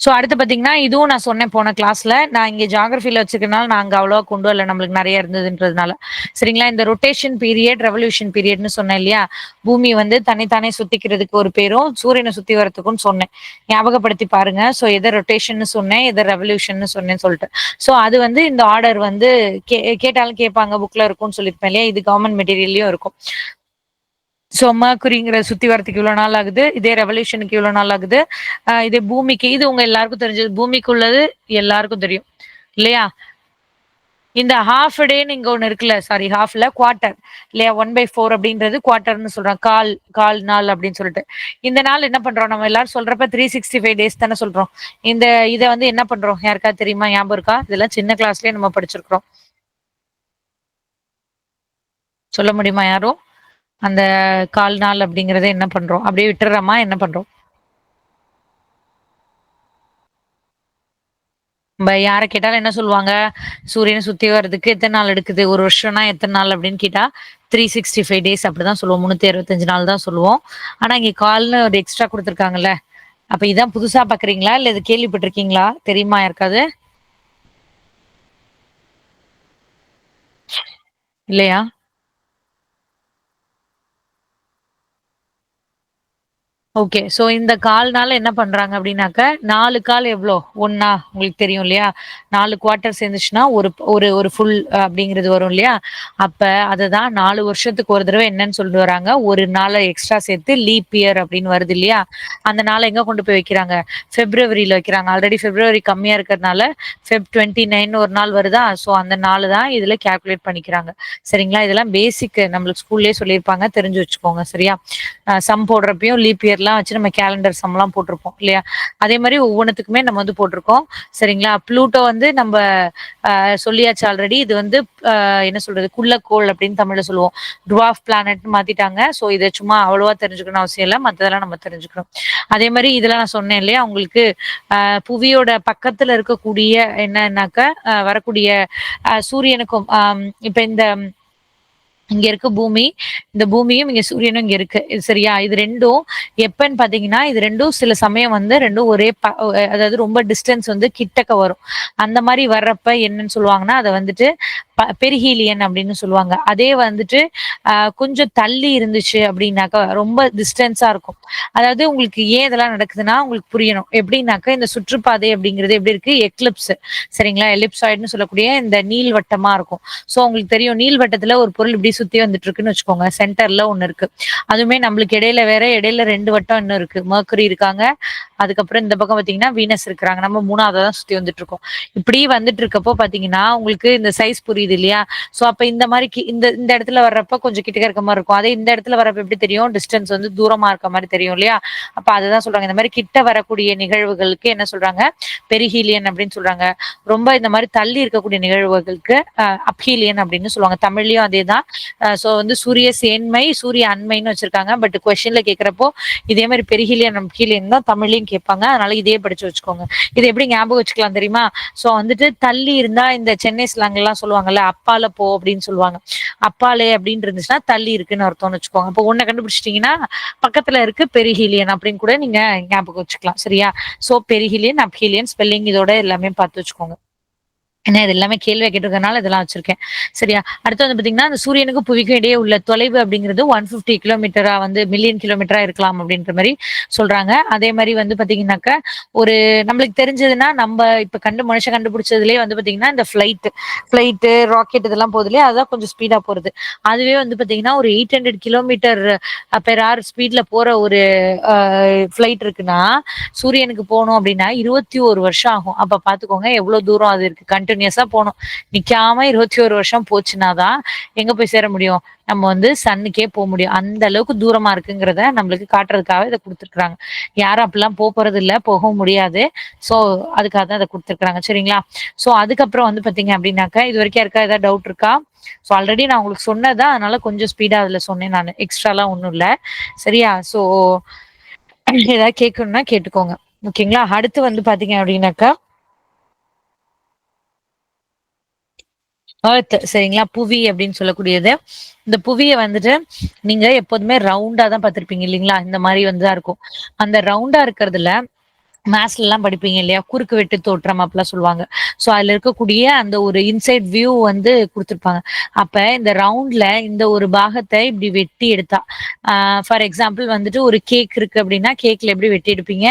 ஸோ அடுத்து பார்த்தீங்கன்னா, இதுவும் நான் சொன்னேன் போன கிளாஸ்ல. நான் இங்க ஜியோகிராஃபில வச்சுக்கிறனால நான் அங்க அவ்வளவா கொண்டு வரல. நம்மளுக்கு நெறைய இருந்ததுன்றதுனால. சரிங்களா? இந்த ரொட்டேஷன் பீரியட், ரெவல்யூஷன் பீரியட்ன்னு சொன்னேன் இல்லையா? பூமி வந்து தன்னை தானே சுத்திக்கிறதுக்கு ஒரு பேரும், சூரியன சுத்தி வரதுக்கும் சொன்னேன். ஞாபகப்படுத்தி பாருங்க. ஸோ எத ரொட்டேஷன்னு சொன்னேன், எத ரெவல்யூஷன்னு சொன்னேன்னு சொல்ட்டு. ஸோ அது வந்து இந்த ஆர்டர் வந்து கேட்டாலும் கேட்பாங்க. புக்ல இருக்கும்னு சொல்லியிருப்பேன் இல்லையா? இது கவர்ன்மென்ட் மெட்டீரியல்லயும் இருக்கும். ஸோ மெர்க்குரிங்கிற சுத்தி வரதுக்கு இவ்வளோ நாள் ஆகுது. இதே ரெவல்யூஷனுக்கு இவ்வளோ நாள் ஆகுது. இதே பூமிக்கு இது உங்க எல்லாருக்கும் தெரிஞ்சது. பூமிக்கு உள்ளது எல்லாருக்கும் தெரியும். இல்லையா? இந்த ஹால்ஃப் டேன்னு இங்க ஒண்ணு இருக்குல்ல. சாரி ஹால்ஃப் இல்ல குவார்ட்டர். இல்லையா? 1/4 அப்படின்றது குவார்ட்டர்ன்னு சொல்றோம். கால் நாள் அப்படின்னு சொல்லிட்டு. இந்த நாள் என்ன பண்றோம்? நம்ம எல்லாரும் சொல்றப்ப 365 டேஸ் தானே சொல்றோம். இந்த இத வந்து என்ன பண்றோம்? யாருக்காவது தெரியுமா? ஞாபகம் இருக்கா? இதெல்லாம் சின்ன கிளாஸ்லயே நம்ம படிச்சிருக்கிறோம். சொல்ல முடியுமா யாரும்? அந்த கால் நாள் அப்படிங்கிறத என்ன பண்றோம்? அப்படியே விட்டுர்றோமா? என்ன பண்றோம்? நம்ம யார கேட்டாலும் என்ன சொல்லுவாங்க? சூரியன சுத்தி வர்றதுக்கு எத்தன நாள் எடுக்குது? 1 வருஷம்னா எத்தன நாள் அப்படின்னு கேட்டா, 365 டேஸ் அப்படிதான் சொல்லுவோம். 365 நாள் தான் சொல்லுவோம். ஆனா இங்க கால்ன்னு ஒரு எக்ஸ்ட்ரா குடுத்துருக்காங்கல்ல. அப்ப இதான் புதுசா பார்க்குறீங்களா? இல்ல இது கேள்விப்பட்டிருக்கீங்களா? தெரியுமா யாருக்காவது? இல்லையா? ஓகே. ஸோ இந்த கால்னால என்ன பண்றாங்க அப்டின்னாக்க, 4 கால் எவ்ளோ? 1 உங்களுக்கு தெரியும் இல்லையா? 4 குவார்ட்டர் சேர்ந்துச்சுன்னா, ஒரு ஒரு ஒரு ஃபுல் அப்படிங்கிறது வரும் இல்லையா? அப்ப அததான் 4 வருஷத்துக்கு ஒரு தடவ என்னன்னு சொல்லிட்டு வராங்க, ஒரு நாள எக்ஸ்ட்ரா சேர்த்து லீப் இயர் அப்படின்னு வருது இல்லையா? அந்த நாள எங்க கொண்டு போய் வைக்கிறாங்க? பிப்ரவரில வைக்கிறாங்க. ஆல்ரெடி பிப்ரவரி கம்மியா இருக்கிறதுனால, ஃபெப் 29ன்னு ஒரு நாள் வருதா? ஸோ அந்த நாளு தான் இதுல கால்குலேட் பண்ணிக்கிறாங்க. சரிங்களா? இதெல்லாம் பேசிக் நம்மளுக்கு ஸ்கூல்லயே சொல்லியிருப்பாங்க. தெரிஞ்சு வச்சுக்கோங்க. சரியா? சம் போடுறப்பயும் லீப் இயர்லாம் வச்சு நம்ம கேலண்டர் சம்லாம் போட்டிருப்போம் இல்லையா? அதே மாரி ஒவ்வொன்னுத்துக்குமே நம்ம வந்து போட்டிருக்கோம். சரிங்களா? ப்ளூட்டோ வந்து நம்ப சொல்லியாச்சு ஆல்ரெடி. இது வந்து என்ன சொல்றது? குள்ளக்கோள் அப்படின்னு தமிழ்ல சொல்லுவோம். டுவார்ஃப் பிளானட்ன்னு மாத்திட்டாங்க. ஸோ இத சும்மா அவ்வளவா தெரிஞ்சுக்கணும்னு அவசியம் இல்ல. மத்ததெல்லாம் நம்ம தெரிஞ்சுக்கணும். அதே மாரி இதெல்லாம் நான் சொன்னேன் இல்லையா? உங்களுக்கு புவியோட பக்கத்துல இருக்கக்கூடிய என்னன்னாக்க, வரக்கூடிய சூரியனுக்கும் இப்ப இந்த இங்க இருக்கு பூமி. இந்த பூமியும், இங்க சூரியனும் இங்க இருக்கு. இது சரியா? இது 2ம் எப்பன்னு பார்த்தீங்கன்னா, இது 2ம் சில சமயம் வந்து 2ம் ஒரே அதாவது ரொம்ப டிஸ்டன்ஸ் வந்து கிட்டக்க வரும். அந்த மாரி வர்றப்ப என்னன்னு சொல்லுவாங்கன்னா, அத வந்துட்டு பெரிஹீலியன் அப்படின்னு சொல்லுவாங்க. அதே வந்துட்டு கொஞ்சம் தள்ளி இருந்துச்சு அப்படின்னாக்கா, ரொம்ப டிஸ்டன்ஸா இருக்கும். அதாவது உங்களுக்கு ஏன் இதெல்லாம் நடக்குதுன்னா, உங்களுக்கு புரியணும். எப்படின்னாக்கா, இந்த சுற்றுப்பாதை அப்படிங்கிறது எப்படி இருக்கு? எக்லிப்ஸ் சரிங்களா? எலிப்சாய்டுன்னு சொல்லக்கூடிய இந்த நீள்வட்டமா இருக்கும். ஸோ உங்களுக்கு தெரியும் நீள்வட்டத்துல ஒரு பொருள் இப்படி சுத்தி வந்துட்டு இருக்குன்னு வச்சுக்கோங்க. சென்டர்ல ஒண்ணு இருக்கு. அதுவுமே நம்மளுக்கு இடையில வேற, இடையில 2 வட்டம் இன்னும் இருக்கு. மெர்க்குரி இருக்காங்க. அதுக்கப்புறம் இந்த பக்கம் பார்த்தீங்கன்னா, வீனஸ் இருக்கிறாங்க. நம்ம 3வதா தான் சுத்தி வந்துட்டு இருக்கோம். இப்படி வந்துட்டு இருக்கப்போ பார்த்தீங்கன்னா, உங்களுக்கு இந்த சைஸ் புரியுது இல்லையா? ஸோ அப்ப இந்த மாரி இந்த இந்த இடத்துல வர்றப்ப கொஞ்சம் கிட்டக்க இருக்க மாரி இருக்கும். அதே இந்த இடத்துல வர்றப்ப எப்படி தெரியும்? டிஸ்டன்ஸ் வந்து தூரமா இருக்க மாரி தெரியும் இல்லையா? அப்ப அதுதான் சொல்றாங்க. இந்த மாரி கிட்ட வரக்கூடிய நிகழ்வுகளுக்கு என்ன சொல்றாங்க? பெரிஹீலியன் அப்படின்னு சொல்றாங்க. ரொம்ப இந்த மாரி தள்ளி இருக்கக்கூடிய நிகழ்வுகளுக்கு அப்ஹீலியன் அப்படின்னு சொல்லுவாங்க. தமிழ்லயும் அதேதான். சோ வந்து சூரிய சேன்மை, சூரிய அண்மைன்னு வச்சிருக்காங்க. பட் கொஸ்டின்ல கேட்கிறப்போ இதே மாரி பெரிஹீலியன், அப்ஹீலியன் தான் தமிழ்லயும் கேட்பாங்க. அதனால இதையே படிச்சு வச்சுக்கோங்க. இது எப்படி ஞாபகம் வச்சுக்கலாம் தெரியுமா? சோ வந்துட்டு தள்ளி இருந்தா இந்த சென்னை ஸ்லாங் எல்லாம் சொல்லுவாங்கல்ல. சொல்லுவாங்கல்ல, அப்பால போ அப்படின்னு சொல்லுவாங்க. அப்பாலே அப்படின்னு இருந்துச்சுன்னா தள்ளி இருக்குன்னு அர்த்தம்னு வச்சுக்கோங்க. அப்போ ஒண்ண கண்டுபிடிச்சிட்டீங்கன்னா பக்கத்துல இருக்கு பெரிஹீலியன் அப்படின்னு கூட நீங்க ஞாபகம் வச்சுக்கலாம். சரியா? சோ பெரிஹீலியன், அப்ஹீலியன் ஸ்பெல்லிங் இதோட எல்லாமே பார்த்து வச்சுக்கோங்க. ஏன்னா இது எல்லாமே கேள்வியா கேட்டிருக்கனால இதெல்லாம் வச்சிருக்கேன். சரியா? அடுத்து வந்து பார்த்தீங்கன்னா, அந்த சூரியனுக்கும் புவிக்கும் இடையே உள்ள தொலைவு அப்படிங்கிறது 150 கிலோமீட்டரா வந்து மில்லியன் கிலோமீட்டரா இருக்கலாம் அப்படின்ற மாரி சொல்றாங்க. அதே மாரி வந்து பார்த்தீங்கன்னாக்கா, ஒரு நம்மளுக்கு தெரிஞ்சதுன்னா, இப்ப மனுஷன் கண்டுபிடிச்சதுலயே வந்து பார்த்தீங்கன்னா, இந்த ஃப்ளைட்டு, ராக்கெட் இதெல்லாம் போது இல்லையா? அதுதான் கொஞ்சம் ஸ்பீடா போறது. அதுவே வந்து பார்த்தீங்கன்னா, ஒரு 800 கிலோமீட்டர் பெர் ஹவர் ஸ்பீட்ல போற ஒரு அ ஃப்ளைட் இருக்குன்னா, சூரியனுக்கு போணும் அப்படின்னா 21 வருஷம் ஆகும். அப்ப பார்த்துக்கோங்க எவ்வளோ தூரம் அது இருக்கு. கன்டினியூஸா போணும். நிக்காம 21 வருஷம் போச்சுன்னா தான் எங்க போய் சேர முடியும்? நம்ம வந்து சன்னுக்கே முடியும். அந்த அளவுக்கு தூரமா இருக்குங்கிறத நம்மளுக்கு காட்டுறதுக்காக இத குடுத்துருக்காங்க. யாரும் அப்படிலாம் போறதில்ல, போகவும் முடியாது. ஸோ அதுக்காக தான் இத குடுத்துருக்காங்க. சரிங்களா? ஸோ அதுக்கப்புறம் வந்து பார்த்தீங்க அப்படின்னாக்கா, இதுவரைக்கும் யாருக்கா ஏதாவது டவுட் இருக்கா? ஸோ ஆல்ரெடி நான் உங்களுக்கு சொன்னது தான். அதனால கொஞ்சம் ஸ்பீடா அதுல சொன்னேன் நானு. எக்ஸ்ட்ராலாம் ஒண்ணும் இல்ல. சரியா? ஸோ ஏதாவது கேட்கணும்னா கேட்டுக்கோங்க. ஓகேங்களா? அடுத்து வந்து பார்த்தீங்க அப்படின்னாக்கா எர்த் சரிங்களா? புவி அப்படின்னு சொல்லக்கூடியது. இந்த புவிய வந்துட்டு நீங்க எப்போதுமே ரவுண்டா தான் பார்த்திருப்பீங்க இல்லீங்களா? இந்த மாரி வந்து தான் இருக்கும். அந்த ரவுண்டா இருக்கிறதுல மேத்ஸ்லலாம் படிப்பீங்க இல்லையா? குறுக்கு வெட்டு தோற்றம் அப்படிலாம் சொல்லுவாங்க. ஸோ அதுல இருக்கக்கூடிய அந்த ஒரு இன்சைட் வியூ வந்து குடுத்துருப்பாங்க. அப்ப இந்த ரவுண்ட்ல இந்த ஒரு பாகத்த இப்படி வெட்டி எடுத்தா, ஆ ஃபார் எக்ஸாம்பிள் வந்துட்டு ஒரு கேக் இருக்கு அப்படின்னா, கேக்ல எப்படி வெட்டி எடுப்பீங்க?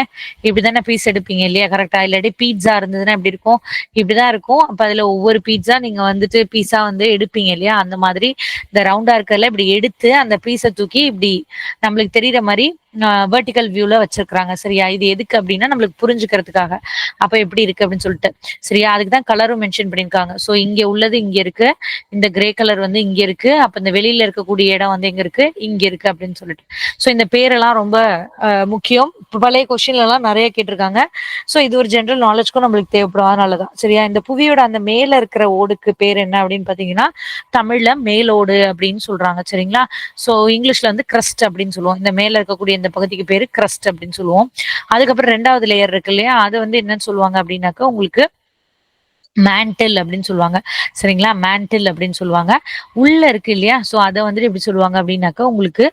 இப்படி தானே பீஸ் எடுப்பீங்க இல்லையா? கரெக்ட்டா? இல்லாட்டி பீட்ஸா இருந்ததுன்னா எப்படி இருக்கும்? இப்படிதான் இருக்கும். அப்ப அதுல ஒவ்வொரு பீட்ஸா நீங்க வந்துட்டு பீஸா வந்து எடுப்பீங்க இல்லையா? அந்த மாதிரி இந்த ரவுண்டா இருக்கிறதுல இப்படி எடுத்து அந்த பீஸ தூக்கி இப்படி நம்மளுக்கு தெரியிற மாரி வெர்டிகல் வியூல வச்சிருக்காங்க. சரியா? இது எதுக்கு அப்டின்னா, நம்மளுக்கு புரிஞ்சுக்கிறதுக்காக. அப்ப எப்படி இருக்கு அப்படின்னு சொல்லிட்டு. சரியா? அதுக்கு தான் கலரும் மென்ஷன் பண்ணியிருக்காங்க. ஸோ இங்க உள்ளது இங்க இருக்கு. இந்த கிரே கலர் வந்து இங்க இருக்கு. அப்ப இந்த வெளியில இருக்கக்கூடிய இடம் வந்து எங்க இருக்கு? இங்க இருக்கு அப்படின்னு சொல்லிட்டு. ஸோ இந்த பேரெல்லாம் ரொம்ப முக்கியம். பழைய கொஸ்டின்லலாம் நெறைய கேட்டிருக்காங்க. ஸோ இது ஒரு ஜெனரல் நாலேஜ்க்கும் நம்மளுக்கு தேவைப்படும். அதனால தான். சரியா? இந்த புவியோட அந்த மேல இருக்கிற ஓடுக்கு பேர் என்ன அப்படின்னு பார்த்தீங்கன்னா, தமிழ்ல மேலோடு அப்படின்னு சொல்றாங்க. சரிங்களா? ஸோ இங்கிலீஷ்ல வந்து கிரஸ்ட் அப்படின்னு சொல்லுவோம். இந்த மேல இருக்கக்கூடிய இந்த பகுதிக்கு பேரு கிரஸ்ட் அப்படின்னு சொல்லுவோம். அதுக்கப்புறம் 2வது லேயர் இருக்கு இல்லையா? அது வந்து என்னன்னு சொல்லுவாங்க அப்படின்னாக்கா, உங்களுக்கு மேன்டில் அப்படின்னு சொல்லுவாங்க. சரிங்களா? மேன்டில் அப்படின்னு சொல்லுவாங்க. உள்ள இருக்கு இல்லையா? ஸோ அத வந்துட்டு எப்படி சொல்லுவாங்க அப்படின்னாக்கா, உங்களுக்கு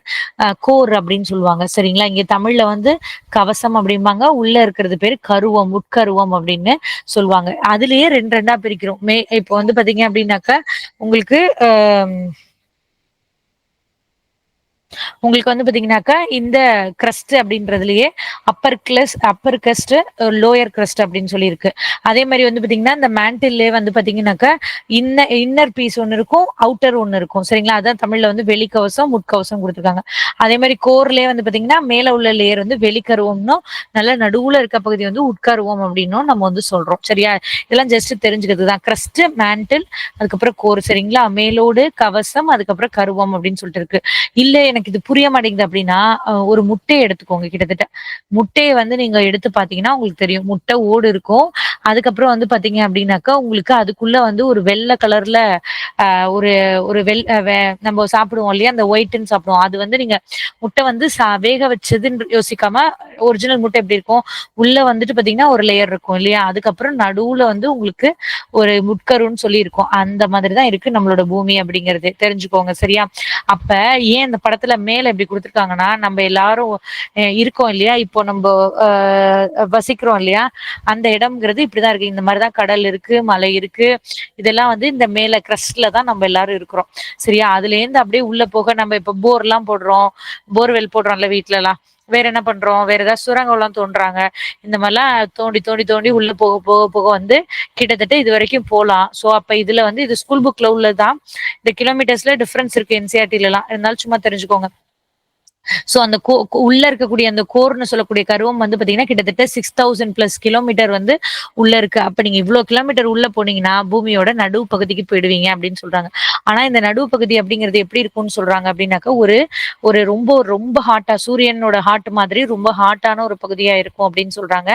கோர் அப்படின்னு சொல்லுவாங்க. சரிங்களா? இங்க தமிழ்ல வந்து கவசம் அப்படிம்பாங்க. உள்ள இருக்கிறது பேரு கருவம், உட்கருவம் அப்படின்னு சொல்லுவாங்க. அதிலேயே 2 பிரிக்கிறோம். இப்போ வந்து பார்த்தீங்க அப்படின்னாக்கா, உங்களுக்கு அ உங்களுக்கு வந்து பாத்தீங்கன்னாக்கா, இந்த கிரஸ்ட் அப்படின்றதுலயே அப்பர் கிரஸ்ட், லோயர் கிரஸ்ட் அப்படின்னு சொல்லி இருக்கு. அதே மாரி வந்து பாத்தீங்கன்னா, இந்த மேன்டில்லே வந்து பாத்தீங்கன்னாக்கா, இன்னர் பீஸ் ஒண்ணு இருக்கும், அவுட்டர் ஒண்ணு இருக்கும். சரிங்களா? அதான் தமிழ்ல வந்து வெளிக்கவசம், உட்கவசம் குடுத்துருக்காங்க. அதே மாரி கோர்லயே வந்து பாத்தீங்கன்னா, மேல உள்ள லேயர் வந்து வெளிக்கருவம்னும், நல்ல நடுவுல இருக்க பகுதி வந்து உட்கருவம் அப்படின்னும் நம்ம வந்து சொல்றோம். சரியா? இதெல்லாம் ஜஸ்ட் தெரிஞ்சுக்கிறது தான். கிரஸ்ட், மேன்டில், அதுக்கப்புறம் கோர். சரிங்களா? மேலோடு, கவசம், அதுக்கப்புறம் கருவம் அப்படின்னு சொல்லிட்டு இருக்கு. இல்ல எனக்கு இது புரிய மாட்டேங்குது அப்படின்னா, ஒரு முட்டைய எடுத்துக்கோங்க கிட்டத்தட்ட. முட்டைய வந்து நீங்க எடுத்து பார்த்தீங்கன்னா, உங்களுக்கு தெரியும். முட்டை ஓடு இருக்கும். அதுக்கப்புறம் வந்து பார்த்தீங்க அப்படின்னாக்கா, உங்களுக்கு அதுக்குள்ள வந்து ஒரு வெள்ள கலர்ல அ ஒரு ஒரு வெள் அ வெ நம்ம சாப்பிடுவோம் இல்லையா? அந்த ஒயிட்ன்னு சாப்பிடுவோம். அது வந்து நீங்க முட்டை வந்து வேக வச்சதுன்னு யோசிக்காம, ஒரிஜினல் முட்டை எப்படி இருக்கும்? உள்ள வந்துட்டு பார்த்தீங்கன்னா, ஒரு லேயர் இருக்கும் இல்லையா? அதுக்கப்புறம் நடுவுல வந்து உங்களுக்கு ஒரு முட்கருன்னு சொல்லி இருக்கும். அந்த மாதிரி தான் இருக்கு நம்மளோட பூமி அப்படிங்கிறது. தெரிஞ்சுக்கோங்க. சரியா? அப்ப ஏன் இந்த படத்துல மேல இப்படி குடுத்துருக்காங்கன்னா, நம்ம எல்லாரும் இருக்கோம் இல்லையா? இப்போ நம்ப அ வசிக்கிறோம் இல்லையா? அந்த இடம்ங்கிறது இப்படிதான் இருக்கு. இந்த மாரி தான் கடல் இருக்கு, மலை இருக்கு. இதெல்லாம் வந்து இந்த மேல கிரஸ்ட்ல தான் நம்ம எல்லாரும் இருக்கிறோம். சரியா? அதுலேருந்து அப்படியே உள்ள போக நம்ம இப்ப போர்லாம் போடுறோம். போர்வெல் போடுறோம்ல வீட்லலாம். வேற என்ன பண்றோம்? வேற ஏதாவது சுரங்கம்லாம் தோண்டுறாங்க. இந்த மாரிலாம் தோண்டி, தோண்டி, தோண்டி உள்ள போக, போக, போக வந்து கிட்டத்தட்ட இதுவரைக்கும் போலாம். ஸோ அப்ப இதுல வந்து இது ஸ்கூல் புக்ல உள்ளதுதான். இந்த கிலோமீட்டர்ஸ்ல டிஃபரன்ஸ் இருக்கு என்சிஆர்டிலலாம். இருந்தாலும் சும்மா தெரிஞ்சுக்கோங்க. சோ அந்த உள்ள இருக்கக்கூடிய அந்த கோர்ன்னு சொல்லக்கூடிய கருவம் வந்து பாத்தீங்கன்னா கிட்டத்தட்ட 6000 பிளஸ் கிலோமீட்டர் வந்து உள்ள இருக்கு. அப்ப நீங்க இவ்ளோ கிலோமீட்டர் உள்ள போனீங்கன்னா பூமியோட நடுவு பகுதிக்கு போயிடுவீங்க அப்படின்னு சொல்றாங்க. ஆனா இந்த நடுவு பகுதி அப்படிங்கிறது எப்படி இருக்கும்னு சொல்றாங்க அப்படின்னாக்கா, ஒரு ஒரு ரொம்ப ரொம்ப ஹாட்டா சூரியனோட ஹாட் மாதிரி ரொம்ப ஹாட்டான ஒரு பகுதியா இருக்கும் அப்படின்னு சொல்றாங்க.